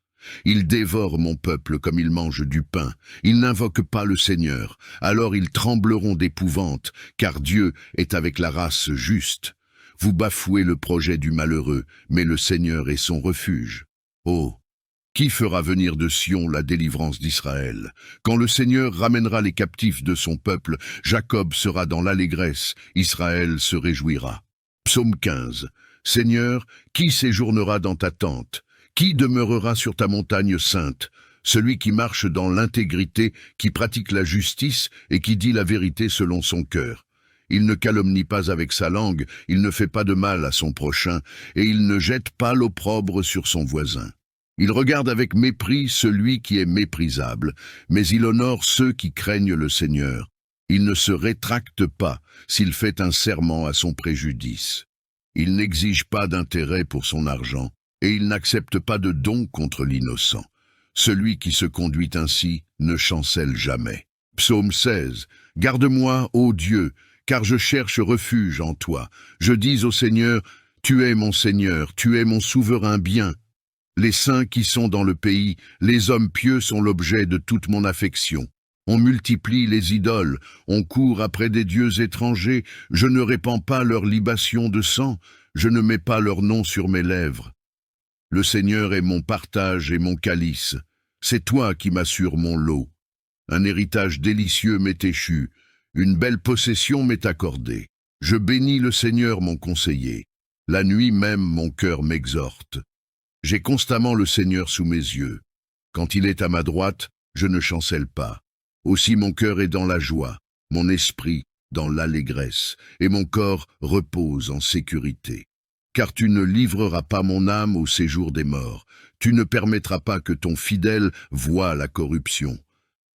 Ils dévorent mon peuple comme ils mangent du pain. Ils n'invoquent pas le Seigneur. Alors ils trembleront d'épouvante, car Dieu est avec la race juste. Vous bafouez le projet du malheureux, mais le Seigneur est son refuge. Oh, qui fera venir de Sion la délivrance d'Israël? Quand le Seigneur ramènera les captifs de son peuple, Jacob sera dans l'allégresse, Israël se réjouira. Psaume 15. Seigneur, qui séjournera dans ta tente? Qui demeurera sur ta montagne sainte? Celui qui marche dans l'intégrité, qui pratique la justice et qui dit la vérité selon son cœur. Il ne calomnie pas avec sa langue, il ne fait pas de mal à son prochain, et il ne jette pas l'opprobre sur son voisin. Il regarde avec mépris celui qui est méprisable, mais il honore ceux qui craignent le Seigneur. Il ne se rétracte pas s'il fait un serment à son préjudice. Il n'exige pas d'intérêt pour son argent, et il n'accepte pas de don contre l'innocent. Celui qui se conduit ainsi ne chancelle jamais. Psaume 16. Garde-moi, ô Dieu, car je cherche refuge en toi. Je dis au Seigneur, tu es mon Seigneur, tu es mon souverain bien. Les saints qui sont dans le pays, les hommes pieux sont l'objet de toute mon affection. On multiplie les idoles, on court après des dieux étrangers, je ne répands pas leur libation de sang, je ne mets pas leur nom sur mes lèvres. Le Seigneur est mon partage et mon calice. C'est toi qui m'assures mon lot. Un héritage délicieux m'est échu. Une belle possession m'est accordée. Je bénis le Seigneur mon conseiller. La nuit même mon cœur m'exhorte. J'ai constamment le Seigneur sous mes yeux. Quand il est à ma droite, je ne chancelle pas. Aussi mon cœur est dans la joie, mon esprit dans l'allégresse, et mon corps repose en sécurité. Car tu ne livreras pas mon âme au séjour des morts. Tu ne permettras pas que ton fidèle voie la corruption.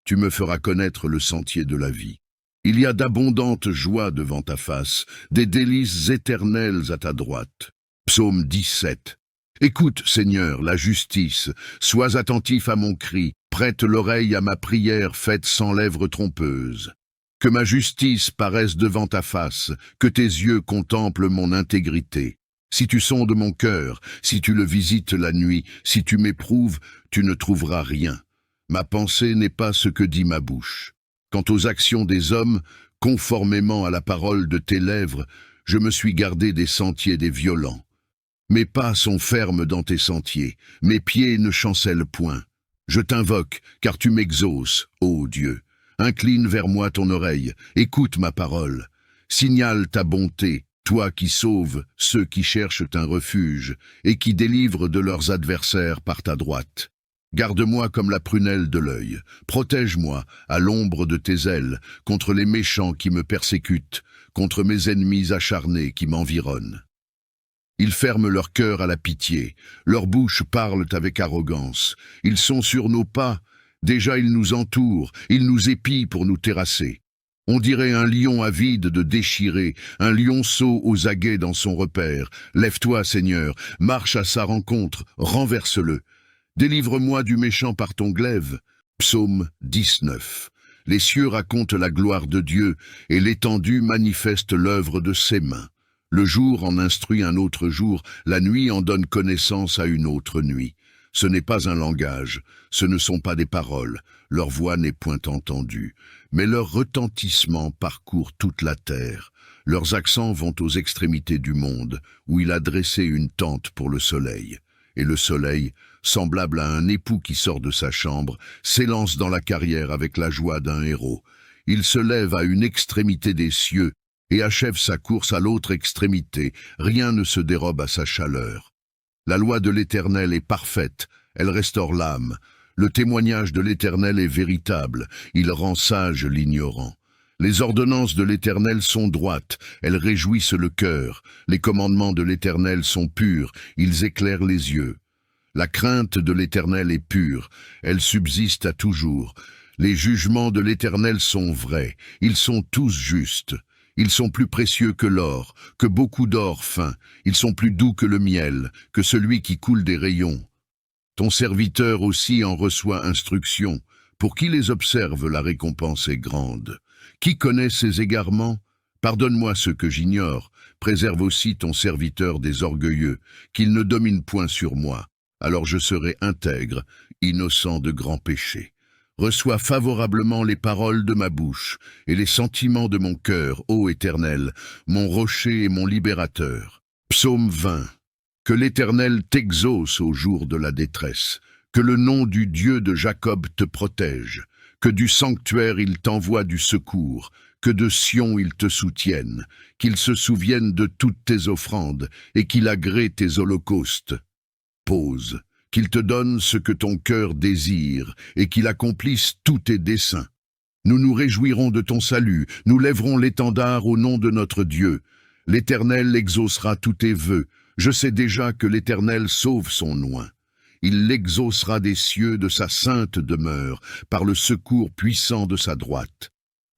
Tu me feras connaître le sentier de la vie. Il y a d'abondantes joies devant ta face, des délices éternelles à ta droite. Psaume 17. Écoute, Seigneur, la justice, sois attentif à mon cri, prête l'oreille à ma prière faite sans lèvres trompeuses. Que ma justice paraisse devant ta face, que tes yeux contemplent mon intégrité. Si tu sondes mon cœur, si tu le visites la nuit, si tu m'éprouves, tu ne trouveras rien. Ma pensée n'est pas ce que dit ma bouche. Quant aux actions des hommes, conformément à la parole de tes lèvres, je me suis gardé des sentiers des violents. Mes pas sont fermes dans tes sentiers, mes pieds ne chancellent point. Je t'invoque, car tu m'exauces, ô Dieu. Incline vers moi ton oreille, écoute ma parole. Signale ta bonté, toi qui sauves ceux qui cherchent un refuge et qui délivres de leurs adversaires par ta droite. Garde-moi comme la prunelle de l'œil, protège-moi à l'ombre de tes ailes contre les méchants qui me persécutent, contre mes ennemis acharnés qui m'environnent. Ils ferment leur cœur à la pitié, leurs bouches parlent avec arrogance, ils sont sur nos pas, déjà ils nous entourent, ils nous épient pour nous terrasser. On dirait un lion avide de déchirer, un lionceau aux aguets dans son repère. Lève-toi, Seigneur, marche à sa rencontre, renverse-le. Délivre-moi du méchant par ton glaive. Psaume 19. Les cieux racontent la gloire de Dieu, et l'étendue manifeste l'œuvre de ses mains. Le jour en instruit un autre jour, la nuit en donne connaissance à une autre nuit. Ce n'est pas un langage, ce ne sont pas des paroles, leur voix n'est point entendue, mais leur retentissement parcourt toute la terre. Leurs accents vont aux extrémités du monde, où il a dressé une tente pour le soleil. et le soleil, semblable à un époux qui sort de sa chambre, s'élance dans la carrière avec la joie d'un héros. Il se lève à une extrémité des cieux et achève sa course à l'autre extrémité. Rien ne se dérobe à sa chaleur. La loi de l'Éternel est parfaite, elle restaure l'âme. Le témoignage de l'Éternel est véritable, il rend sage l'ignorant. Les ordonnances de l'Éternel sont droites, elles réjouissent le cœur. Les commandements de l'Éternel sont purs, ils éclairent les yeux. La crainte de l'Éternel est pure, elle subsiste à toujours. Les jugements de l'Éternel sont vrais, ils sont tous justes. Ils sont plus précieux que l'or, que beaucoup d'or fin. Ils sont plus doux que le miel, que celui qui coule des rayons. Ton serviteur aussi en reçoit instruction. Pour qui les observe, la récompense est grande. Qui connaît ses égarements? Pardonne-moi ce que j'ignore. Préserve aussi ton serviteur des orgueilleux, qu'il ne domine point sur moi. Alors je serai intègre, innocent de grands péchés. Reçois favorablement les paroles de ma bouche et les sentiments de mon cœur, ô Éternel, mon rocher et mon libérateur. Psaume 20. Que l'Éternel t'exauce au jour de la détresse, que le nom du Dieu de Jacob te protège, que du sanctuaire il t'envoie du secours, que de Sion il te soutienne, qu'il se souvienne de toutes tes offrandes et qu'il agrée tes holocaustes. Pause. Qu'il te donne ce que ton cœur désire, et qu'il accomplisse tous tes desseins. Nous nous réjouirons de ton salut, nous lèverons l'étendard au nom de notre Dieu. L'Éternel exaucera tous tes vœux, je sais déjà que l'Éternel sauve son oint. Il l'exaucera des cieux de sa sainte demeure, par le secours puissant de sa droite.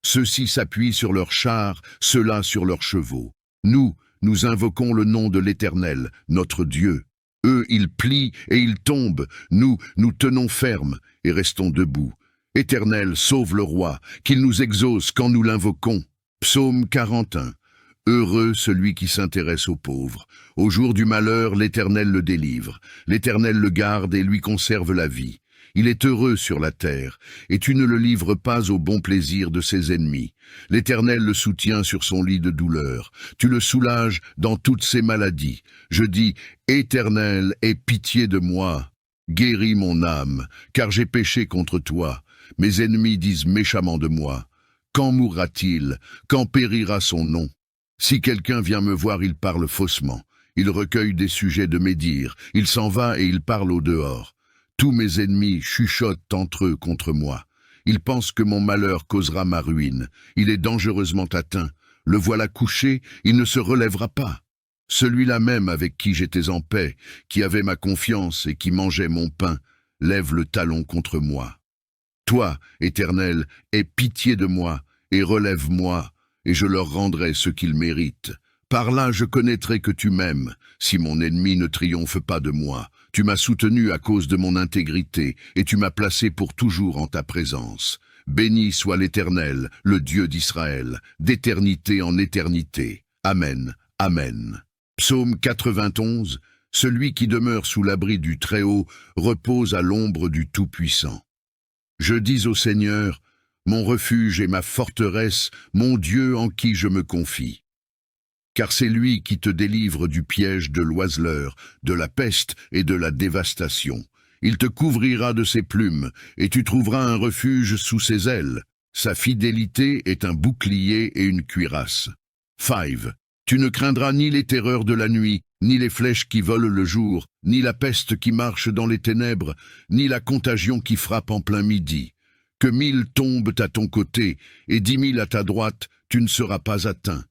Ceux-ci s'appuient sur leurs chars, ceux-là sur leurs chevaux. Nous invoquons le nom de l'Éternel, notre Dieu. Eux, ils plient et ils tombent. Nous tenons ferme et restons debout. Éternel, sauve le roi, qu'il nous exauce quand nous l'invoquons. Psaume 41. Heureux celui qui s'intéresse aux pauvres. Au jour du malheur, l'Éternel le délivre. L'Éternel le garde et lui conserve la vie. Il est heureux sur la terre, et tu ne le livres pas au bon plaisir de ses ennemis. L'Éternel le soutient sur son lit de douleur. Tu le soulages dans toutes ses maladies. Je dis, Éternel, aie pitié de moi. Guéris mon âme, car j'ai péché contre toi. Mes ennemis disent méchamment de moi. Quand mourra-t-il? Quand périra son nom? Si quelqu'un vient me voir, il parle faussement. Il recueille des sujets de médire. Il s'en va et il parle au dehors. Tous mes ennemis chuchotent entre eux contre moi. Ils pensent que mon malheur causera ma ruine. Il est dangereusement atteint. Le voilà couché, il ne se relèvera pas. Celui-là même avec qui j'étais en paix, qui avait ma confiance et qui mangeait mon pain, lève le talon contre moi. Toi, Éternel, aie pitié de moi et relève-moi, et je leur rendrai ce qu'ils méritent. Par là je connaîtrai que tu m'aimes, si mon ennemi ne triomphe pas de moi. Tu m'as soutenu à cause de mon intégrité, et tu m'as placé pour toujours en ta présence. Béni soit l'Éternel, le Dieu d'Israël, d'éternité en éternité. Amen, Amen. Psaume 91. Celui qui demeure sous l'abri du Très-Haut repose à l'ombre du Tout-Puissant. Je dis au Seigneur, mon refuge et ma forteresse, mon Dieu en qui je me confie. Car c'est lui qui te délivre du piège de l'oiseleur, de la peste et de la dévastation. Il te couvrira de ses plumes, et tu trouveras un refuge sous ses ailes. Sa fidélité est un bouclier et une cuirasse. 5. Tu ne craindras ni les terreurs de la nuit, ni les flèches qui volent le jour, ni la peste qui marche dans les ténèbres, ni la contagion qui frappe en plein midi. Que 1000 tombent à ton côté, et 10 000 à ta droite, tu ne seras pas atteint.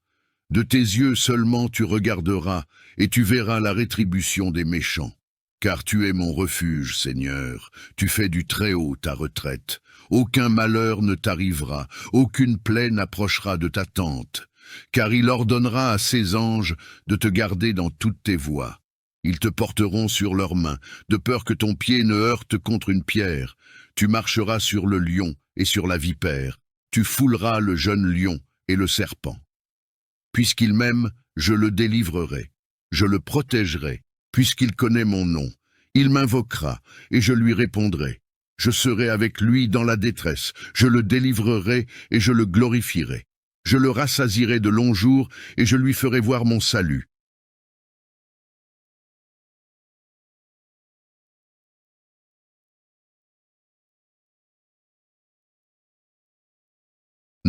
De tes yeux seulement tu regarderas, et tu verras la rétribution des méchants. Car tu es mon refuge, Seigneur, tu fais du Très-Haut ta retraite. Aucun malheur ne t'arrivera, aucune plaie n'approchera de ta tente. Car il ordonnera à ses anges de te garder dans toutes tes voies. Ils te porteront sur leurs mains, de peur que ton pied ne heurte contre une pierre. Tu marcheras sur le lion et sur la vipère. Tu fouleras le jeune lion et le serpent. Puisqu'il m'aime, je le délivrerai. Je le protégerai, puisqu'il connaît mon nom. Il m'invoquera, et je lui répondrai. Je serai avec lui dans la détresse. Je le délivrerai, et je le glorifierai. Je le rassasierai de longs jours, et je lui ferai voir mon salut.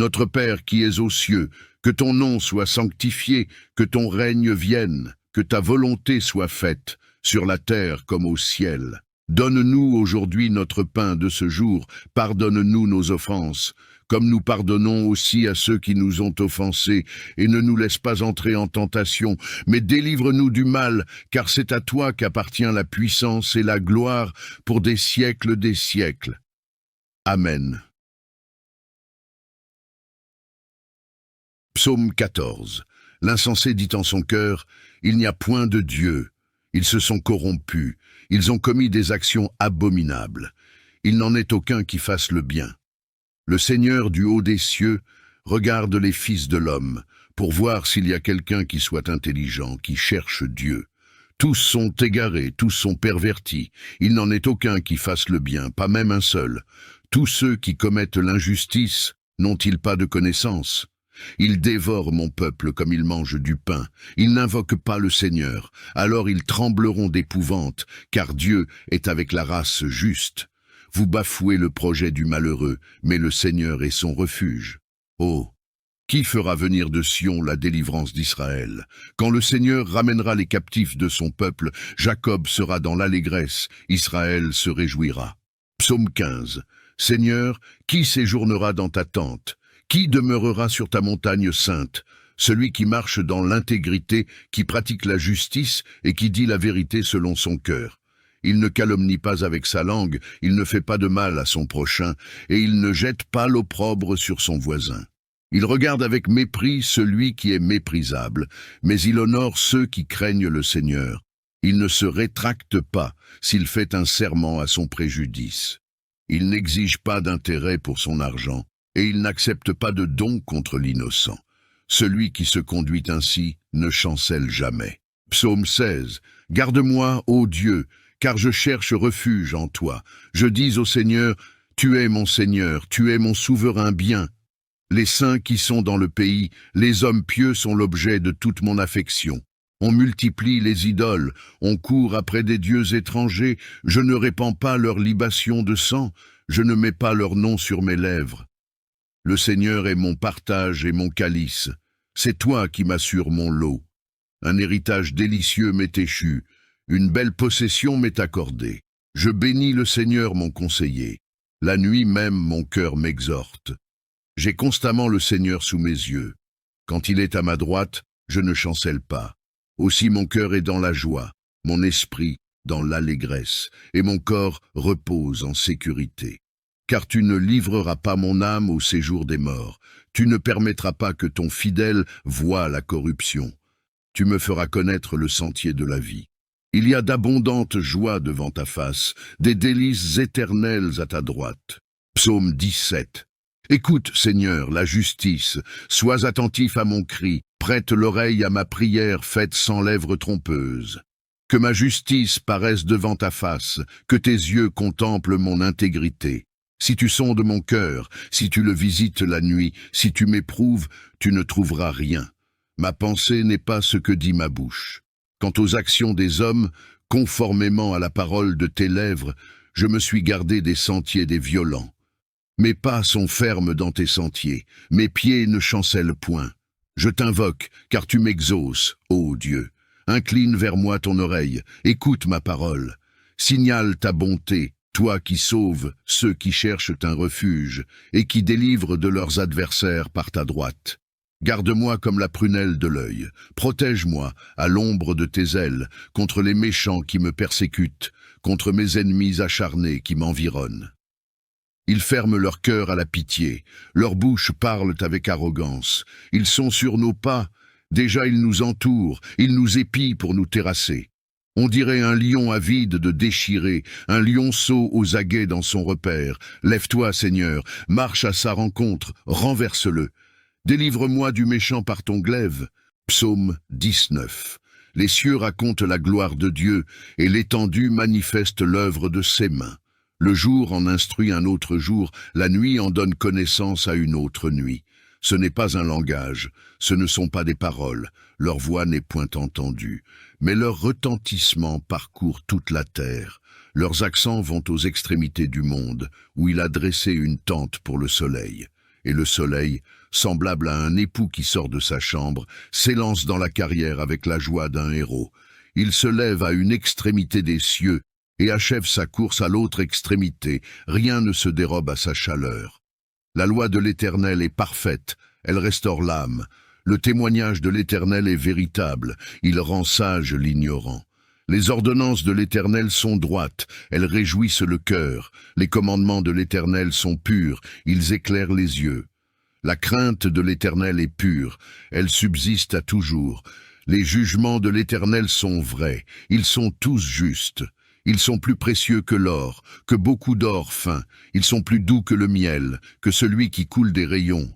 Notre Père qui es aux cieux, que ton nom soit sanctifié, que ton règne vienne, que ta volonté soit faite, sur la terre comme au ciel. Donne-nous aujourd'hui notre pain de ce jour, pardonne-nous nos offenses, comme nous pardonnons aussi à ceux qui nous ont offensés, et ne nous laisse pas entrer en tentation, mais délivre-nous du mal, car c'est à toi qu'appartient la puissance et la gloire pour des siècles des siècles. Amen. Psaume 14. L'insensé dit en son cœur, « Il n'y a point de Dieu. » Ils se sont corrompus, ils ont commis des actions abominables. Il n'en est aucun qui fasse le bien. Le Seigneur du haut des cieux regarde les fils de l'homme, pour voir s'il y a quelqu'un qui soit intelligent, qui cherche Dieu. Tous sont égarés, tous sont pervertis. Il n'en est aucun qui fasse le bien, pas même un seul. Tous ceux qui commettent l'injustice n'ont-ils pas de connaissance ? Ils dévorent mon peuple comme ils mangent du pain. Ils n'invoquent pas le Seigneur. Alors ils trembleront d'épouvante, car Dieu est avec la race juste. Vous bafouez le projet du malheureux, mais le Seigneur est son refuge. Oh, qui fera venir de Sion la délivrance d'Israël? Quand le Seigneur ramènera les captifs de son peuple, Jacob sera dans l'allégresse, Israël se réjouira. Psaume 15. Seigneur, qui séjournera dans ta tente? Qui demeurera sur ta montagne sainte? Celui qui marche dans l'intégrité, qui pratique la justice et qui dit la vérité selon son cœur. Il ne calomnie pas avec sa langue, il ne fait pas de mal à son prochain, et il ne jette pas l'opprobre sur son voisin. Il regarde avec mépris celui qui est méprisable, mais il honore ceux qui craignent le Seigneur. Il ne se rétracte pas s'il fait un serment à son préjudice. Il n'exige pas d'intérêt pour son argent, et il n'accepte pas de don contre l'innocent. Celui qui se conduit ainsi ne chancelle jamais. Psaume 16. Garde-moi, ô Dieu, car je cherche refuge en toi. Je dis au Seigneur, tu es mon Seigneur, tu es mon souverain bien. Les saints qui sont dans le pays, les hommes pieux sont l'objet de toute mon affection. On multiplie les idoles, on court après des dieux étrangers, je ne répands pas leur libation de sang, je ne mets pas leur nom sur mes lèvres. Le Seigneur est mon partage et mon calice. C'est toi qui m'assures mon lot. Un héritage délicieux m'est échu. Une belle possession m'est accordée. Je bénis le Seigneur mon conseiller. La nuit même mon cœur m'exhorte. J'ai constamment le Seigneur sous mes yeux. Quand il est à ma droite, je ne chancelle pas. Aussi mon cœur est dans la joie, mon esprit dans l'allégresse, et mon corps repose en sécurité. Car tu ne livreras pas mon âme au séjour des morts. Tu ne permettras pas que ton fidèle voie la corruption. Tu me feras connaître le sentier de la vie. Il y a d'abondantes joies devant ta face, des délices éternelles à ta droite. Psaume 17. Écoute, Seigneur, la justice, sois attentif à mon cri, prête l'oreille à ma prière faite sans lèvres trompeuses. Que ma justice paraisse devant ta face, que tes yeux contemplent mon intégrité. Si tu sondes mon cœur, si tu le visites la nuit, si tu m'éprouves, tu ne trouveras rien. Ma pensée n'est pas ce que dit ma bouche. Quant aux actions des hommes, conformément à la parole de tes lèvres, je me suis gardé des sentiers des violents. Mes pas sont fermes dans tes sentiers, mes pieds ne chancellent point. Je t'invoque, car tu m'exauces, ô Dieu. Incline vers moi ton oreille, écoute ma parole. Signale ta bonté, toi qui sauves ceux qui cherchent un refuge et qui délivres de leurs adversaires par ta droite. Garde-moi comme la prunelle de l'œil, protège-moi à l'ombre de tes ailes contre les méchants qui me persécutent, contre mes ennemis acharnés qui m'environnent. Ils ferment leur cœur à la pitié, leurs bouches parlent avec arrogance, ils sont sur nos pas, déjà ils nous entourent, ils nous épient pour nous terrasser. On dirait un lion avide de déchirer, un lionceau aux aguets dans son repère. Lève-toi, Seigneur, marche à sa rencontre, renverse-le. Délivre-moi du méchant par ton glaive. Psaume 19. Les cieux racontent la gloire de Dieu, et l'étendue manifeste l'œuvre de ses mains. Le jour en instruit un autre jour, la nuit en donne connaissance à une autre nuit. Ce n'est pas un langage, ce ne sont pas des paroles, leur voix n'est point entendue, mais leur retentissement parcourt toute la terre. Leurs accents vont aux extrémités du monde, où il a dressé une tente pour le soleil. et le soleil, semblable à un époux qui sort de sa chambre, s'élance dans la carrière avec la joie d'un héros. Il se lève à une extrémité des cieux et achève sa course à l'autre extrémité. Rien ne se dérobe à sa chaleur. La loi de l'Éternel est parfaite, elle restaure l'âme. Le témoignage de l'Éternel est véritable, il rend sage l'ignorant. Les ordonnances de l'Éternel sont droites, elles réjouissent le cœur. Les commandements de l'Éternel sont purs, ils éclairent les yeux. La crainte de l'Éternel est pure, elle subsiste à toujours. Les jugements de l'Éternel sont vrais, ils sont tous justes. Ils sont plus précieux que l'or, que beaucoup d'or fin. Ils sont plus doux que le miel, que celui qui coule des rayons.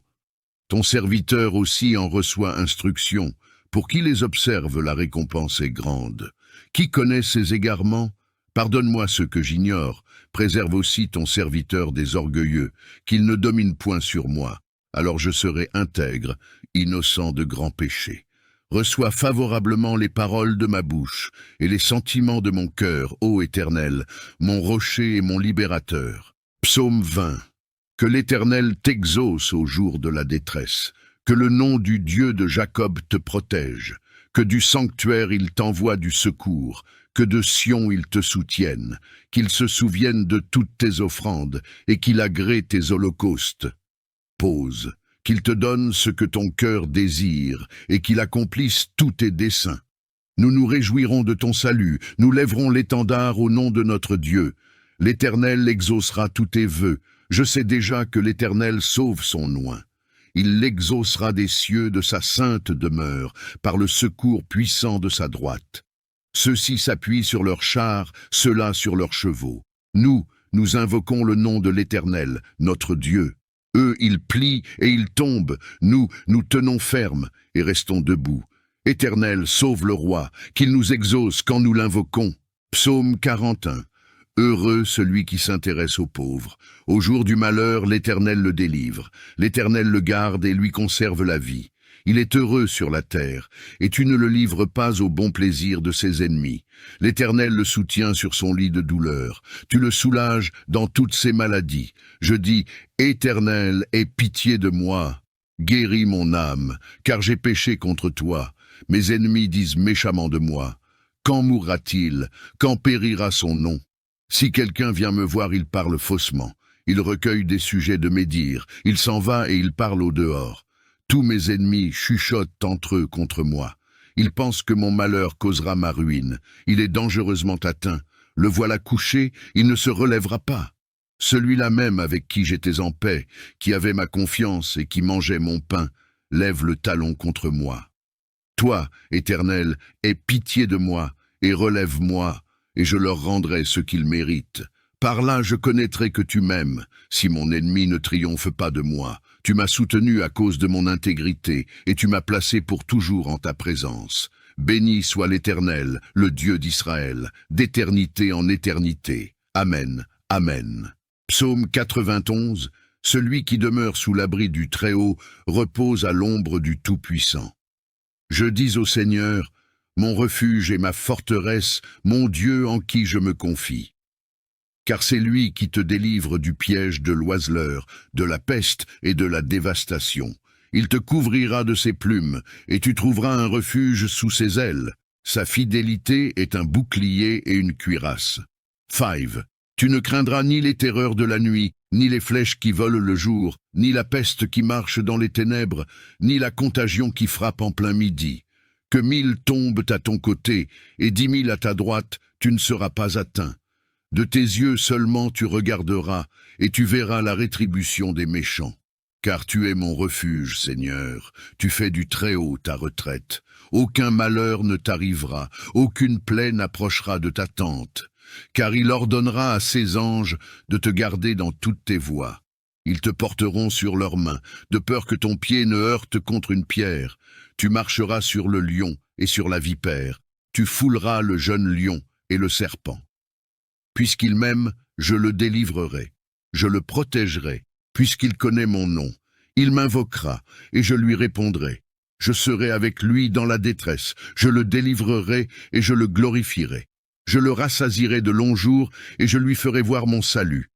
Ton serviteur aussi en reçoit instruction. Pour qui les observe, la récompense est grande. Qui connaît ses égarements? Pardonne-moi ce que j'ignore. Préserve aussi ton serviteur des orgueilleux, qu'il ne domine point sur moi. Alors je serai intègre, innocent de grands péchés. Reçois favorablement les paroles de ma bouche et les sentiments de mon cœur, ô Éternel, mon rocher et mon libérateur. Psaume 20. Que l'Éternel t'exauce au jour de la détresse, que le nom du Dieu de Jacob te protège, que du sanctuaire il t'envoie du secours, que de Sion il te soutienne, qu'il se souvienne de toutes tes offrandes et qu'il agrée tes holocaustes. Pause. Qu'il te donne ce que ton cœur désire, et qu'il accomplisse tous tes desseins. Nous nous réjouirons de ton salut, nous lèverons l'étendard au nom de notre Dieu. L'Éternel exaucera tous tes vœux. Je sais déjà que l'Éternel sauve son oint. Il l'exaucera des cieux de sa sainte demeure, par le secours puissant de sa droite. Ceux-ci s'appuient sur leurs chars, ceux-là sur leurs chevaux. Nous invoquons le nom de l'Éternel, notre Dieu. Eux, ils plient et ils tombent. Nous tenons ferme et restons debout. Éternel, sauve le roi, qu'il nous exauce quand nous l'invoquons. Psaume 41. Heureux celui qui s'intéresse aux pauvres. Au jour du malheur, l'Éternel le délivre. L'Éternel le garde et lui conserve la vie. Il est heureux sur la terre, et tu ne le livres pas au bon plaisir de ses ennemis. L'Éternel le soutient sur son lit de douleur. Tu le soulages dans toutes ses maladies. Je dis, Éternel, aie pitié de moi. Guéris mon âme, car j'ai péché contre toi. Mes ennemis disent méchamment de moi. Quand mourra-t-il? Quand périra son nom? Si quelqu'un vient me voir, il parle faussement. Il recueille des sujets de médire. Il s'en va et il parle au dehors. Tous mes ennemis chuchotent entre eux contre moi. Ils pensent que mon malheur causera ma ruine. Il est dangereusement atteint. Le voilà couché, il ne se relèvera pas. Celui-là même avec qui j'étais en paix, qui avait ma confiance et qui mangeait mon pain, lève le talon contre moi. Toi, Éternel, aie pitié de moi et relève-moi, et je leur rendrai ce qu'ils méritent. Par là je connaîtrai que tu m'aimes, si mon ennemi ne triomphe pas de moi. Tu m'as soutenu à cause de mon intégrité, et tu m'as placé pour toujours en ta présence. Béni soit l'Éternel, le Dieu d'Israël, d'éternité en éternité. Amen, Amen. Psaume 91. Celui qui demeure sous l'abri du Très-Haut repose à l'ombre du Tout-Puissant. Je dis au Seigneur, mon refuge et ma forteresse, mon Dieu en qui je me confie. Car c'est lui qui te délivre du piège de l'oiseleur, de la peste et de la dévastation. Il te couvrira de ses plumes, et tu trouveras un refuge sous ses ailes. Sa fidélité est un bouclier et une cuirasse. 5. Tu ne craindras ni les terreurs de la nuit, ni les flèches qui volent le jour, ni la peste qui marche dans les ténèbres, ni la contagion qui frappe en plein midi. Que 1000 tombent à ton côté, et 10 000 à ta droite, tu ne seras pas atteint. De tes yeux seulement tu regarderas, et tu verras la rétribution des méchants. Car tu es mon refuge, Seigneur, tu fais du Très-Haut ta retraite. Aucun malheur ne t'arrivera, aucune plaie n'approchera de ta tente. Car il ordonnera à ses anges de te garder dans toutes tes voies. Ils te porteront sur leurs mains, de peur que ton pied ne heurte contre une pierre. Tu marcheras sur le lion et sur la vipère. Tu fouleras le jeune lion et le serpent. Puisqu'il m'aime, je le délivrerai. Je le protégerai, puisqu'il connaît mon nom. Il m'invoquera, et je lui répondrai. Je serai avec lui dans la détresse. Je le délivrerai, et je le glorifierai. Je le rassasierai de longs jours, et je lui ferai voir mon salut.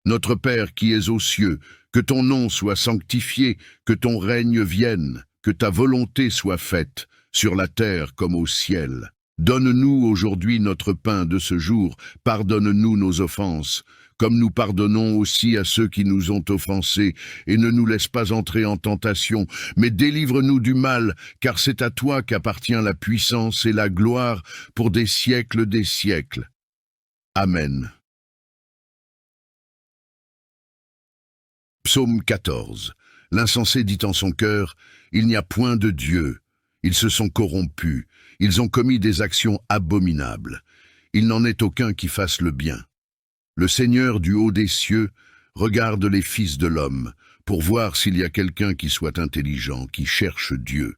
Notre Père qui es aux cieux, que ton nom soit sanctifié, que ton règne vienne, que ta volonté soit faite, sur la terre comme au ciel. Donne-nous aujourd'hui notre pain de ce jour, pardonne-nous nos offenses, comme nous pardonnons aussi à ceux qui nous ont offensés, et ne nous laisse pas entrer en tentation, mais délivre-nous du mal, car c'est à toi qu'appartient la puissance et la gloire pour des siècles des siècles. Amen. Psaume 14. L'insensé dit en son cœur, « Il n'y a point de Dieu. » Ils se sont corrompus, ils ont commis des actions abominables. Il n'en est aucun qui fasse le bien. Le Seigneur du haut des cieux regarde les fils de l'homme, pour voir s'il y a quelqu'un qui soit intelligent, qui cherche Dieu.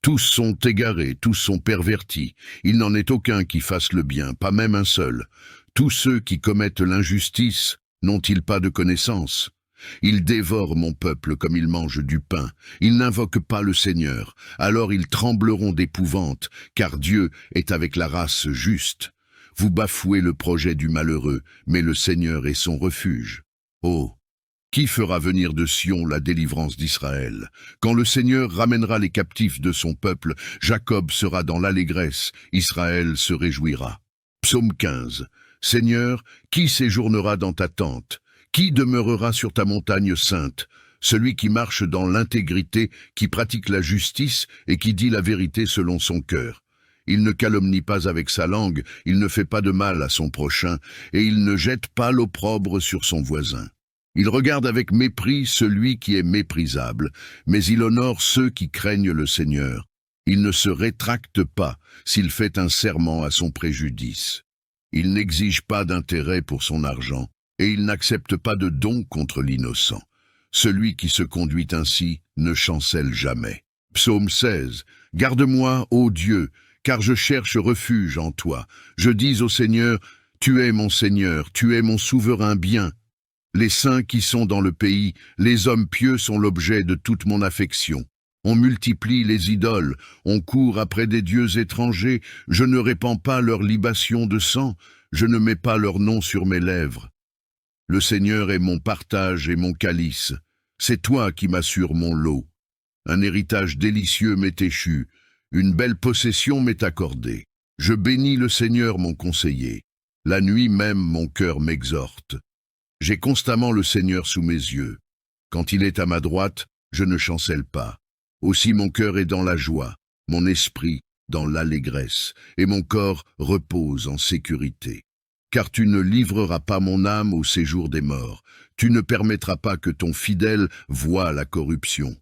Tous sont égarés, tous sont pervertis. Il n'en est aucun qui fasse le bien, pas même un seul. Tous ceux qui commettent l'injustice n'ont-ils pas de connaissance ? Ils dévorent mon peuple comme ils mangent du pain. Ils n'invoquent pas le Seigneur. Alors ils trembleront d'épouvante, car Dieu est avec la race juste. Vous bafouez le projet du malheureux, mais le Seigneur est son refuge. Oh, qui fera venir de Sion la délivrance d'Israël? Quand le Seigneur ramènera les captifs de son peuple, Jacob sera dans l'allégresse, Israël se réjouira. Psaume 15. Seigneur, qui séjournera dans ta tente? Qui demeurera sur ta montagne sainte? Celui qui marche dans l'intégrité, qui pratique la justice et qui dit la vérité selon son cœur. Il ne calomnie pas avec sa langue, il ne fait pas de mal à son prochain, et il ne jette pas l'opprobre sur son voisin. Il regarde avec mépris celui qui est méprisable, mais il honore ceux qui craignent le Seigneur. Il ne se rétracte pas s'il fait un serment à son préjudice. Il n'exige pas d'intérêt pour son argent, et il n'accepte pas de don contre l'innocent. Celui qui se conduit ainsi ne chancelle jamais. Psaume 16. Garde-moi, ô Dieu, car je cherche refuge en toi. Je dis au Seigneur, tu es mon Seigneur, tu es mon souverain bien. Les saints qui sont dans le pays, les hommes pieux sont l'objet de toute mon affection. On multiplie les idoles, on court après des dieux étrangers, je ne répands pas leur libation de sang, je ne mets pas leur nom sur mes lèvres. Le Seigneur est mon partage et mon calice. C'est toi qui m'assures mon lot. Un héritage délicieux m'est échu. Une belle possession m'est accordée. Je bénis le Seigneur mon conseiller. La nuit même mon cœur m'exhorte. J'ai constamment le Seigneur sous mes yeux. Quand il est à ma droite, je ne chancelle pas. Aussi mon cœur est dans la joie, mon esprit dans l'allégresse, et mon corps repose en sécurité. Car tu ne livreras pas mon âme au séjour des morts. Tu ne permettras pas que ton fidèle voie la corruption.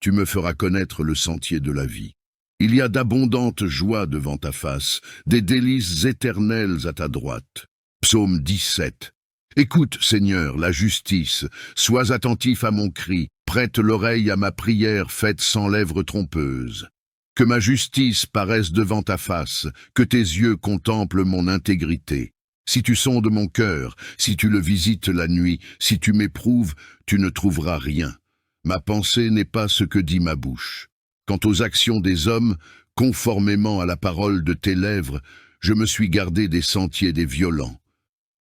Tu me feras connaître le sentier de la vie. Il y a d'abondantes joies devant ta face, des délices éternelles à ta droite. Psaume 17. Écoute, Seigneur, la justice, sois attentif à mon cri, prête l'oreille à ma prière faite sans lèvres trompeuses. Que ma justice paraisse devant ta face, que tes yeux contemplent mon intégrité. Si tu sondes mon cœur, si tu le visites la nuit, si tu m'éprouves, tu ne trouveras rien. Ma pensée n'est pas ce que dit ma bouche. Quant aux actions des hommes, conformément à la parole de tes lèvres, je me suis gardé des sentiers des violents.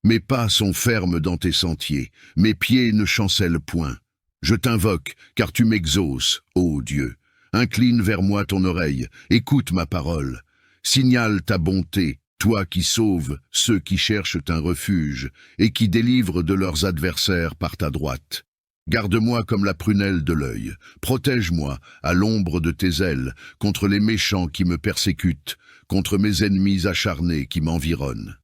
Mes pas sont fermes dans tes sentiers, mes pieds ne chancellent point. Je t'invoque, car tu m'exauces, ô Dieu. Incline vers moi ton oreille, écoute ma parole. Signale ta bonté, toi qui sauves ceux qui cherchent un refuge et qui délivrent de leurs adversaires par ta droite. Garde-moi comme la prunelle de l'œil, protège-moi à l'ombre de tes ailes contre les méchants qui me persécutent, contre mes ennemis acharnés qui m'environnent.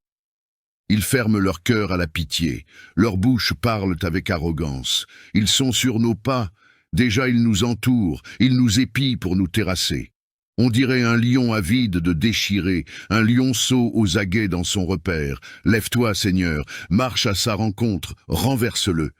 Ils ferment leur cœur à la pitié, leurs bouches parlent avec arrogance, ils sont sur nos pas, déjà ils nous entourent, ils nous épient pour nous terrasser. On dirait un lion avide de déchirer, un lionceau aux aguets dans son repère. Lève-toi, Seigneur, marche à sa rencontre, renverse-le.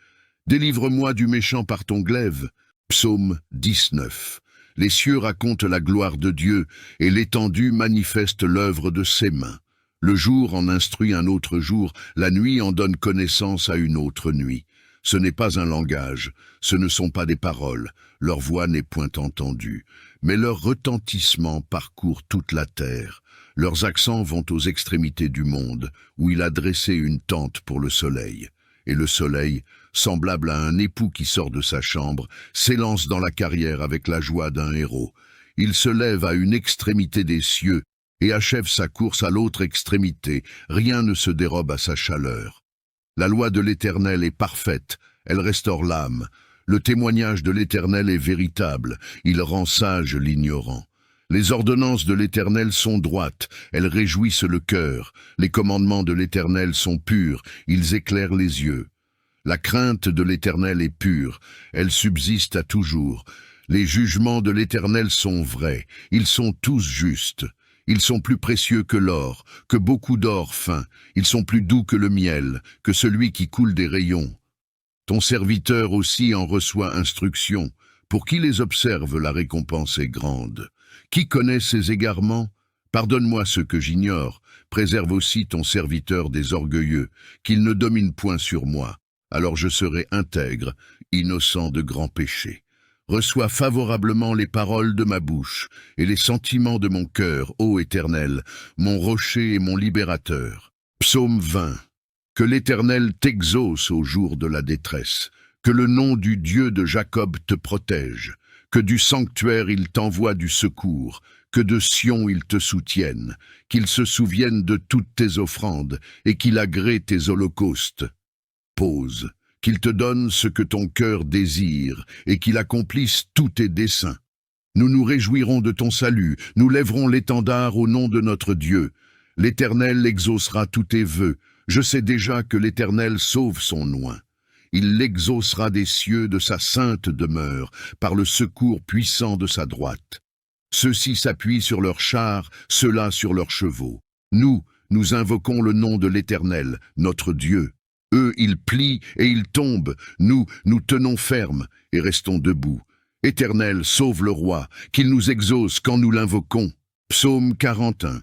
Délivre-moi du méchant par ton glaive. Psaume 19. Les cieux racontent la gloire de Dieu, et l'étendue manifeste l'œuvre de ses mains. Le jour en instruit un autre jour, la nuit en donne connaissance à une autre nuit. Ce n'est pas un langage, ce ne sont pas des paroles, leur voix n'est point entendue, mais leur retentissement parcourt toute la terre. Leurs accents vont aux extrémités du monde, où il a dressé une tente pour le soleil. et le soleil, semblable à un époux qui sort de sa chambre, s'élance dans la carrière avec la joie d'un héros. Il se lève à une extrémité des cieux et achève sa course à l'autre extrémité. Rien ne se dérobe à sa chaleur. La loi de l'Éternel est parfaite, elle restaure l'âme. Le témoignage de l'Éternel est véritable, il rend sage l'ignorant. Les ordonnances de l'Éternel sont droites, elles réjouissent le cœur. Les commandements de l'Éternel sont purs, ils éclairent les yeux. La crainte de l'Éternel est pure, elle subsiste à toujours. Les jugements de l'Éternel sont vrais, ils sont tous justes. Ils sont plus précieux que l'or, que beaucoup d'or fin. Ils sont plus doux que le miel, que celui qui coule des rayons. Ton serviteur aussi en reçoit instruction. Pour qui les observe, la récompense est grande. Qui connaît ses égarements? Pardonne-moi ce que j'ignore. Préserve aussi ton serviteur des orgueilleux, qu'il ne domine point sur moi. Alors je serai intègre, innocent de grands péchés. Reçois favorablement les paroles de ma bouche et les sentiments de mon cœur, ô Éternel, mon rocher et mon libérateur. Psaume 20. Que l'Éternel t'exauce au jour de la détresse, que le nom du Dieu de Jacob te protège, que du sanctuaire il t'envoie du secours, que de Sion il te soutienne, qu'il se souvienne de toutes tes offrandes et qu'il agrée tes holocaustes. Pause. Qu'il te donne ce que ton cœur désire, et qu'il accomplisse tous tes desseins. Nous nous réjouirons de ton salut, nous lèverons l'étendard au nom de notre Dieu. L'Éternel exaucera tous tes vœux, je sais déjà que l'Éternel sauve son oint. Il l'exaucera des cieux de sa sainte demeure, par le secours puissant de sa droite. Ceux-ci s'appuient sur leurs chars, ceux-là sur leurs chevaux. Nous invoquons le nom de l'Éternel, notre Dieu. Eux, ils plient et ils tombent. Nous tenons ferme et restons debout. Éternel, sauve le roi, qu'il nous exauce quand nous l'invoquons. Psaume 41.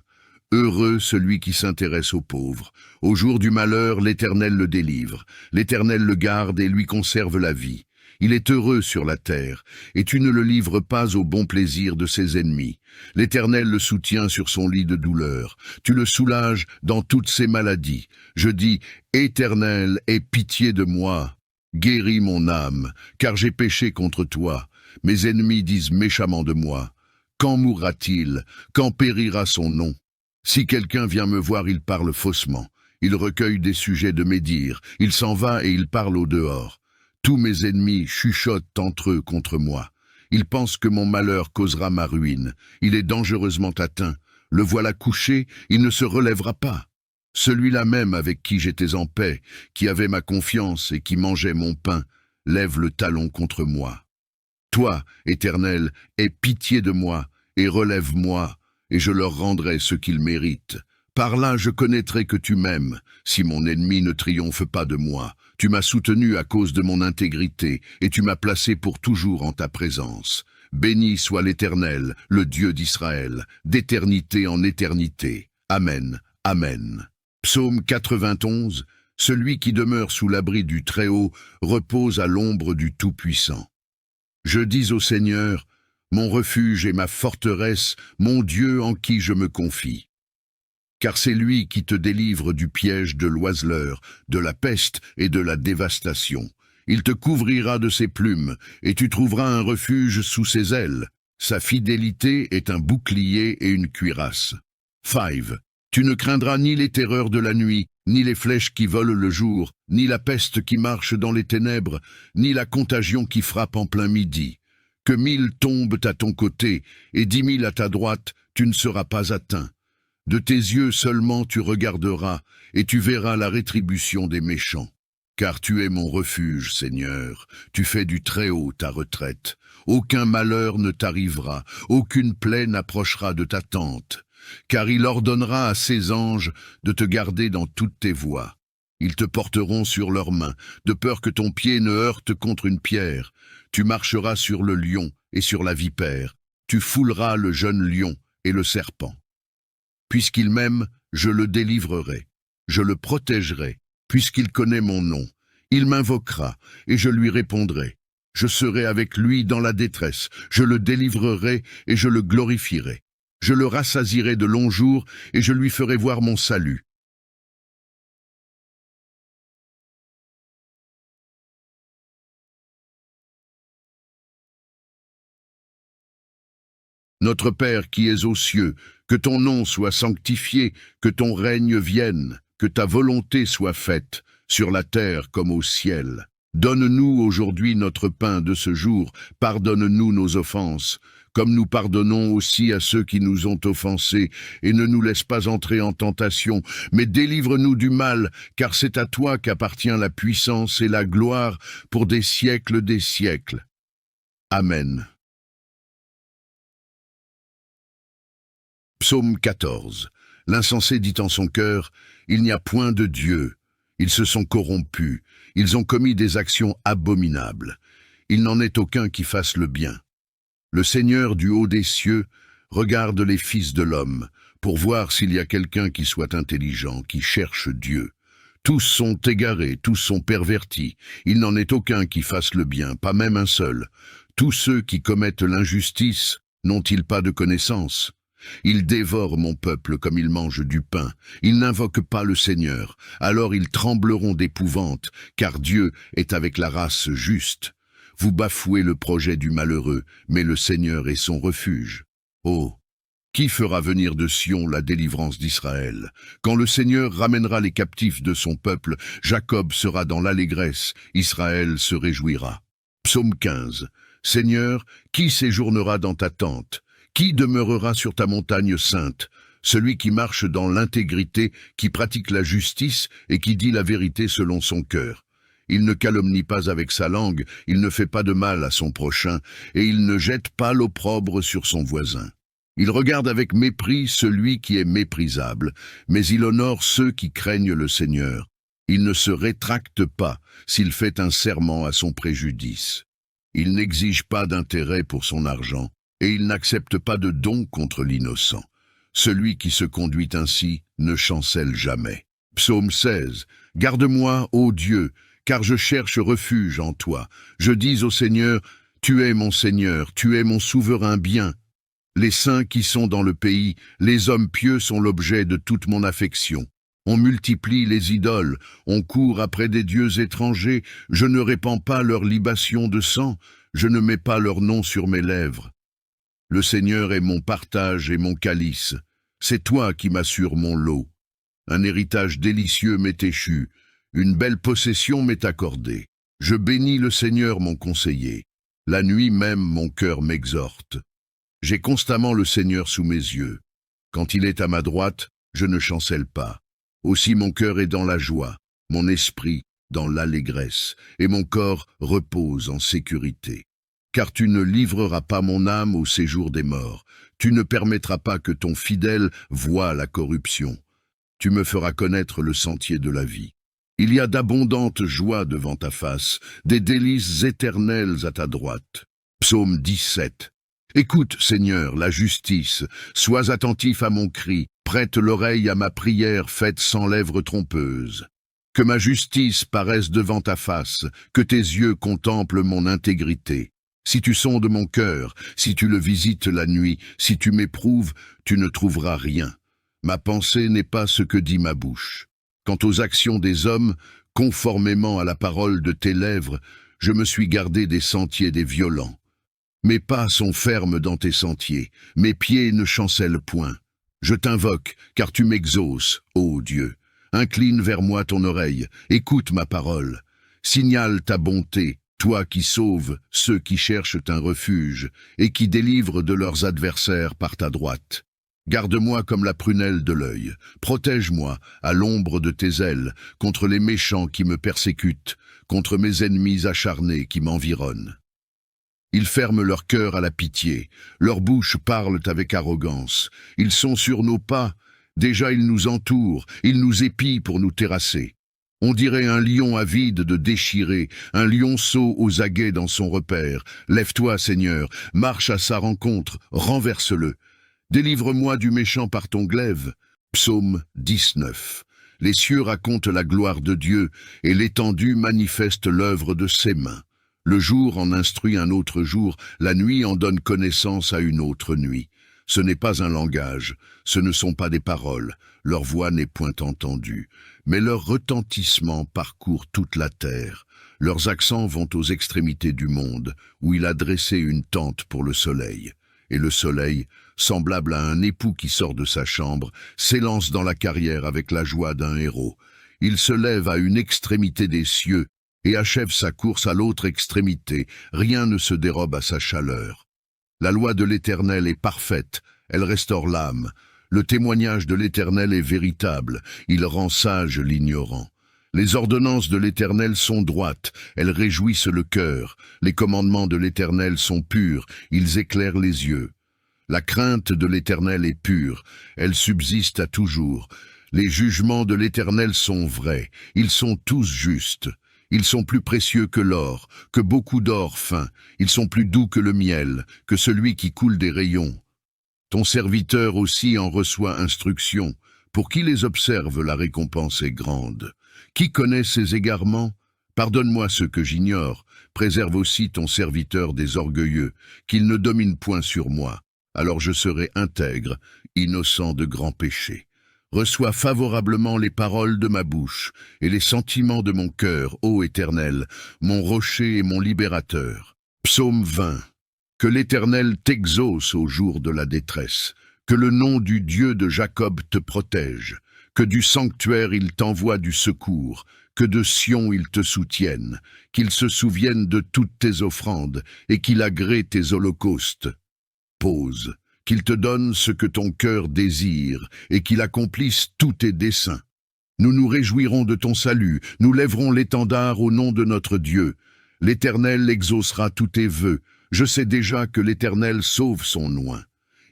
Heureux celui qui s'intéresse aux pauvres. Au jour du malheur, l'Éternel le délivre. L'Éternel le garde et lui conserve la vie. Il est heureux sur la terre, et tu ne le livres pas au bon plaisir de ses ennemis. L'Éternel le soutient sur son lit de douleur. Tu le soulages dans toutes ses maladies. Je dis, Éternel, aie pitié de moi. Guéris mon âme, car j'ai péché contre toi. Mes ennemis disent méchamment de moi. Quand mourra-t-il? Quand périra son nom? Si quelqu'un vient me voir, il parle faussement. Il recueille des sujets de médire. Il s'en va et il parle au dehors. Tous mes ennemis chuchotent entre eux contre moi. Ils pensent que mon malheur causera ma ruine. Il est dangereusement atteint. Le voilà couché, il ne se relèvera pas. Celui-là même avec qui j'étais en paix, qui avait ma confiance et qui mangeait mon pain, lève le talon contre moi. Toi, Éternel, aie pitié de moi et relève-moi, et je leur rendrai ce qu'ils méritent. Par là je connaîtrai que tu m'aimes, si mon ennemi ne triomphe pas de moi. Tu m'as soutenu à cause de mon intégrité, et tu m'as placé pour toujours en ta présence. Béni soit l'Éternel, le Dieu d'Israël, d'éternité en éternité. Amen, Amen. Psaume 91. Celui qui demeure sous l'abri du Très-Haut repose à l'ombre du Tout-Puissant. Je dis au Seigneur, mon refuge et ma forteresse, mon Dieu en qui je me confie. Car c'est lui qui te délivre du piège de l'oiseleur, de la peste et de la dévastation. Il te couvrira de ses plumes, et tu trouveras un refuge sous ses ailes. Sa fidélité est un bouclier et une cuirasse. 5. Tu ne craindras ni les terreurs de la nuit, ni les flèches qui volent le jour, ni la peste qui marche dans les ténèbres, ni la contagion qui frappe en plein midi. Que 1000 tombent à ton côté, et 10 000 à ta droite, tu ne seras pas atteint. De tes yeux seulement tu regarderas, et tu verras la rétribution des méchants. Car tu es mon refuge, Seigneur, tu fais du Très-Haut ta retraite. Aucun malheur ne t'arrivera, aucune plaie n'approchera de ta tente. Car il ordonnera à ses anges de te garder dans toutes tes voies. Ils te porteront sur leurs mains, de peur que ton pied ne heurte contre une pierre. Tu marcheras sur le lion et sur la vipère. Tu fouleras le jeune lion et le serpent. Puisqu'il m'aime, je le délivrerai. Je le protégerai, puisqu'il connaît mon nom. Il m'invoquera, et je lui répondrai. Je serai avec lui dans la détresse. Je le délivrerai, et je le glorifierai. Je le rassasierai de longs jours, et je lui ferai voir mon salut. Notre Père qui es aux cieux, que ton nom soit sanctifié, que ton règne vienne, que ta volonté soit faite, sur la terre comme au ciel. Donne-nous aujourd'hui notre pain de ce jour, pardonne-nous nos offenses, comme nous pardonnons aussi à ceux qui nous ont offensés, et ne nous laisse pas entrer en tentation, mais délivre-nous du mal, car c'est à toi qu'appartient la puissance et la gloire pour des siècles des siècles. Amen. Psaume 14. L'insensé dit en son cœur, « Il n'y a point de Dieu. » Ils se sont corrompus, ils ont commis des actions abominables. Il n'en est aucun qui fasse le bien. Le Seigneur du haut des cieux regarde les fils de l'homme, pour voir s'il y a quelqu'un qui soit intelligent, qui cherche Dieu. Tous sont égarés, tous sont pervertis. Il n'en est aucun qui fasse le bien, pas même un seul. Tous ceux qui commettent l'injustice n'ont-ils pas de connaissance ? Ils dévorent mon peuple comme ils mangent du pain. Ils n'invoquent pas le Seigneur. Alors ils trembleront d'épouvante, car Dieu est avec la race juste. Vous bafouez le projet du malheureux, mais le Seigneur est son refuge. Oh, qui fera venir de Sion la délivrance d'Israël? Quand le Seigneur ramènera les captifs de son peuple, Jacob sera dans l'allégresse, Israël se réjouira. Psaume 15. Seigneur, qui séjournera dans ta tente? Qui demeurera sur ta montagne sainte? Celui qui marche dans l'intégrité, qui pratique la justice et qui dit la vérité selon son cœur. Il ne calomnie pas avec sa langue, il ne fait pas de mal à son prochain, et il ne jette pas l'opprobre sur son voisin. Il regarde avec mépris celui qui est méprisable, mais il honore ceux qui craignent le Seigneur. Il ne se rétracte pas s'il fait un serment à son préjudice. Il n'exige pas d'intérêt pour son argent, et il n'accepte pas de don contre l'innocent. Celui qui se conduit ainsi ne chancelle jamais. Psaume 16. Garde-moi, ô Dieu, car je cherche refuge en toi. Je dis au Seigneur, tu es mon Seigneur, tu es mon souverain bien. Les saints qui sont dans le pays, les hommes pieux sont l'objet de toute mon affection. On multiplie les idoles, on court après des dieux étrangers, je ne répands pas leur libation de sang, je ne mets pas leur nom sur mes lèvres. Le Seigneur est mon partage et mon calice. C'est toi qui m'assures mon lot. Un héritage délicieux m'est échu. Une belle possession m'est accordée. Je bénis le Seigneur mon conseiller. La nuit même mon cœur m'exhorte. J'ai constamment le Seigneur sous mes yeux. Quand il est à ma droite, je ne chancelle pas. Aussi mon cœur est dans la joie, mon esprit dans l'allégresse, et mon corps repose en sécurité. Car tu ne livreras pas mon âme au séjour des morts. Tu ne permettras pas que ton fidèle voie la corruption. Tu me feras connaître le sentier de la vie. Il y a d'abondantes joies devant ta face, des délices éternelles à ta droite. Psaume 17. Écoute, Seigneur, la justice, sois attentif à mon cri, prête l'oreille à ma prière faite sans lèvres trompeuses. Que ma justice paraisse devant ta face, que tes yeux contemplent mon intégrité. Si tu sondes mon cœur, si tu le visites la nuit, si tu m'éprouves, tu ne trouveras rien. Ma pensée n'est pas ce que dit ma bouche. Quant aux actions des hommes, conformément à la parole de tes lèvres, je me suis gardé des sentiers des violents. Mes pas sont fermes dans tes sentiers, mes pieds ne chancellent point. Je t'invoque, car tu m'exauces, ô Dieu. Incline vers moi ton oreille, écoute ma parole. Signale ta bonté, toi qui sauves ceux qui cherchent un refuge et qui délivres de leurs adversaires par ta droite. Garde-moi comme la prunelle de l'œil, protège-moi à l'ombre de tes ailes contre les méchants qui me persécutent, contre mes ennemis acharnés qui m'environnent. Ils ferment leur cœur à la pitié, leurs bouches parlent avec arrogance, ils sont sur nos pas, déjà ils nous entourent, ils nous épient pour nous terrasser. On dirait un lion avide de déchirer, un lionceau aux aguets dans son repère. Lève-toi, Seigneur, marche à sa rencontre, renverse-le. Délivre-moi du méchant par ton glaive. Psaume 19. Les cieux racontent la gloire de Dieu, et l'étendue manifeste l'œuvre de ses mains. Le jour en instruit un autre jour, la nuit en donne connaissance à une autre nuit. Ce n'est pas un langage, ce ne sont pas des paroles, leur voix n'est point entendue, mais leur retentissement parcourt toute la terre. Leurs accents vont aux extrémités du monde, où il a dressé une tente pour le soleil. et le soleil, semblable à un époux qui sort de sa chambre, s'élance dans la carrière avec la joie d'un héros. Il se lève à une extrémité des cieux et achève sa course à l'autre extrémité. Rien ne se dérobe à sa chaleur. La loi de l'Éternel est parfaite, elle restaure l'âme. Le témoignage de l'Éternel est véritable, il rend sage l'ignorant. Les ordonnances de l'Éternel sont droites, elles réjouissent le cœur. Les commandements de l'Éternel sont purs, ils éclairent les yeux. La crainte de l'Éternel est pure, elle subsiste à toujours. Les jugements de l'Éternel sont vrais, ils sont tous justes. Ils sont plus précieux que l'or, que beaucoup d'or fin. Ils sont plus doux que le miel, que celui qui coule des rayons. Ton serviteur aussi en reçoit instruction. Pour qui les observe, la récompense est grande. Qui connaît ses égarements? Pardonne-moi ce que j'ignore. Préserve aussi ton serviteur des orgueilleux, qu'il ne domine point sur moi. Alors je serai intègre, innocent de grands péchés. Reçois favorablement les paroles de ma bouche et les sentiments de mon cœur, ô Éternel, mon rocher et mon libérateur. Psaume 20. Que l'Éternel t'exauce au jour de la détresse, que le nom du Dieu de Jacob te protège, que du sanctuaire il t'envoie du secours, que de Sion il te soutienne, qu'il se souvienne de toutes tes offrandes et qu'il agrée tes holocaustes. Pause. Qu'il te donne ce que ton cœur désire, et qu'il accomplisse tous tes desseins. Nous nous réjouirons de ton salut, nous lèverons l'étendard au nom de notre Dieu. L'Éternel exaucera tous tes vœux, je sais déjà que l'Éternel sauve son oint.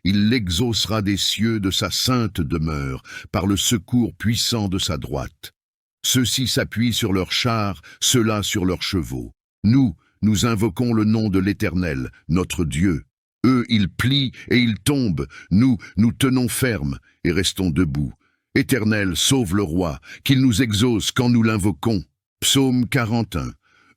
Il l'exaucera des cieux de sa sainte demeure, par le secours puissant de sa droite. Ceux-ci s'appuient sur leurs chars, ceux-là sur leurs chevaux. Nous invoquons le nom de l'Éternel, notre Dieu. Eux, ils plient et ils tombent. Nous tenons ferme et restons debout. Éternel, sauve le roi, qu'il nous exauce quand nous l'invoquons. Psaume 41.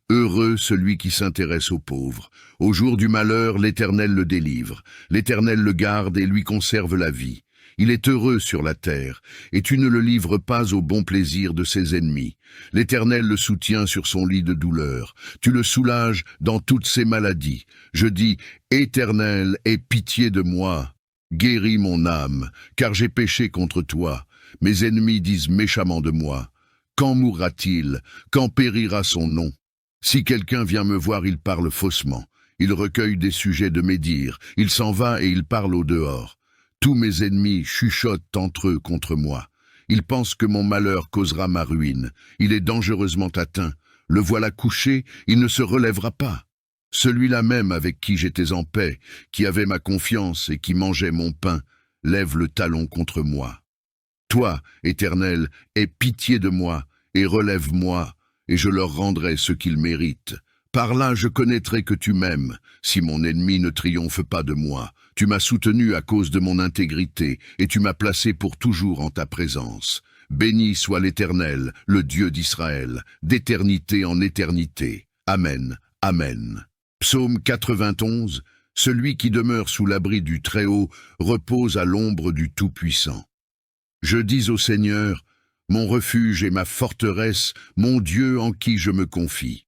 Heureux celui qui s'intéresse aux pauvres. Au jour du malheur, l'Éternel le délivre. L'Éternel le garde et lui conserve la vie. Il est heureux sur la terre, et tu ne le livres pas au bon plaisir de ses ennemis. L'Éternel le soutient sur son lit de douleur. Tu le soulages dans toutes ses maladies. Je dis, Éternel, aie pitié de moi. Guéris mon âme, car j'ai péché contre toi. Mes ennemis disent méchamment de moi. Quand mourra-t-il? Quand périra son nom? Si quelqu'un vient me voir, il parle faussement. Il recueille des sujets de mes dires. Il s'en va et il parle au dehors. Tous mes ennemis chuchotent entre eux contre moi. Ils pensent que mon malheur causera ma ruine. Il est dangereusement atteint. Le voilà couché, il ne se relèvera pas. Celui-là même avec qui j'étais en paix, qui avait ma confiance et qui mangeait mon pain, lève le talon contre moi. Toi, Éternel, aie pitié de moi et relève-moi, et je leur rendrai ce qu'ils méritent. Par là je connaîtrai que tu m'aimes, si mon ennemi ne triomphe pas de moi. Tu m'as soutenu à cause de mon intégrité, et tu m'as placé pour toujours en ta présence. Béni soit l'Éternel, le Dieu d'Israël, d'éternité en éternité. Amen, Amen. Psaume 91. Celui qui demeure sous l'abri du Très-Haut repose à l'ombre du Tout-Puissant. Je dis au Seigneur, mon refuge et ma forteresse, mon Dieu en qui je me confie.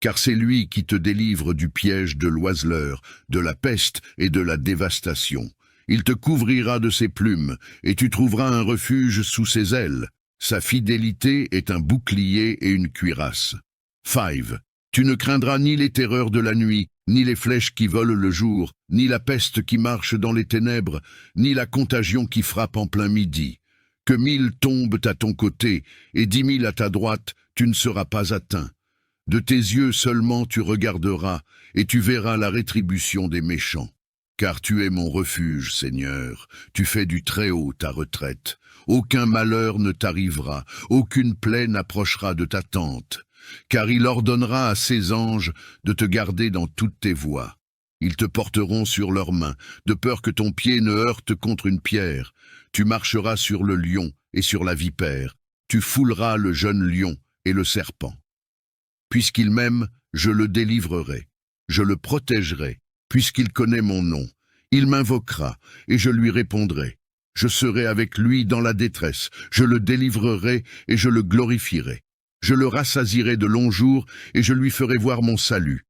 Car c'est lui qui te délivre du piège de l'oiseleur, de la peste et de la dévastation. Il te couvrira de ses plumes, et tu trouveras un refuge sous ses ailes. Sa fidélité est un bouclier et une cuirasse. 5. Tu ne craindras ni les terreurs de la nuit, ni les flèches qui volent le jour, ni la peste qui marche dans les ténèbres, ni la contagion qui frappe en plein midi. Que 1000 tombent à ton côté, et 10 000 à ta droite, tu ne seras pas atteint. De tes yeux seulement tu regarderas, et tu verras la rétribution des méchants. Car tu es mon refuge, Seigneur, tu fais du Très-Haut ta retraite. Aucun malheur ne t'arrivera, aucune plaie n'approchera de ta tente. Car il ordonnera à ses anges de te garder dans toutes tes voies. Ils te porteront sur leurs mains, de peur que ton pied ne heurte contre une pierre. Tu marcheras sur le lion et sur la vipère. Tu fouleras le jeune lion et le serpent. Puisqu'il m'aime, je le délivrerai. Je le protégerai, puisqu'il connaît mon nom. Il m'invoquera, et je lui répondrai. Je serai avec lui dans la détresse. Je le délivrerai, et je le glorifierai. Je le rassasierai de longs jours, et je lui ferai voir mon salut.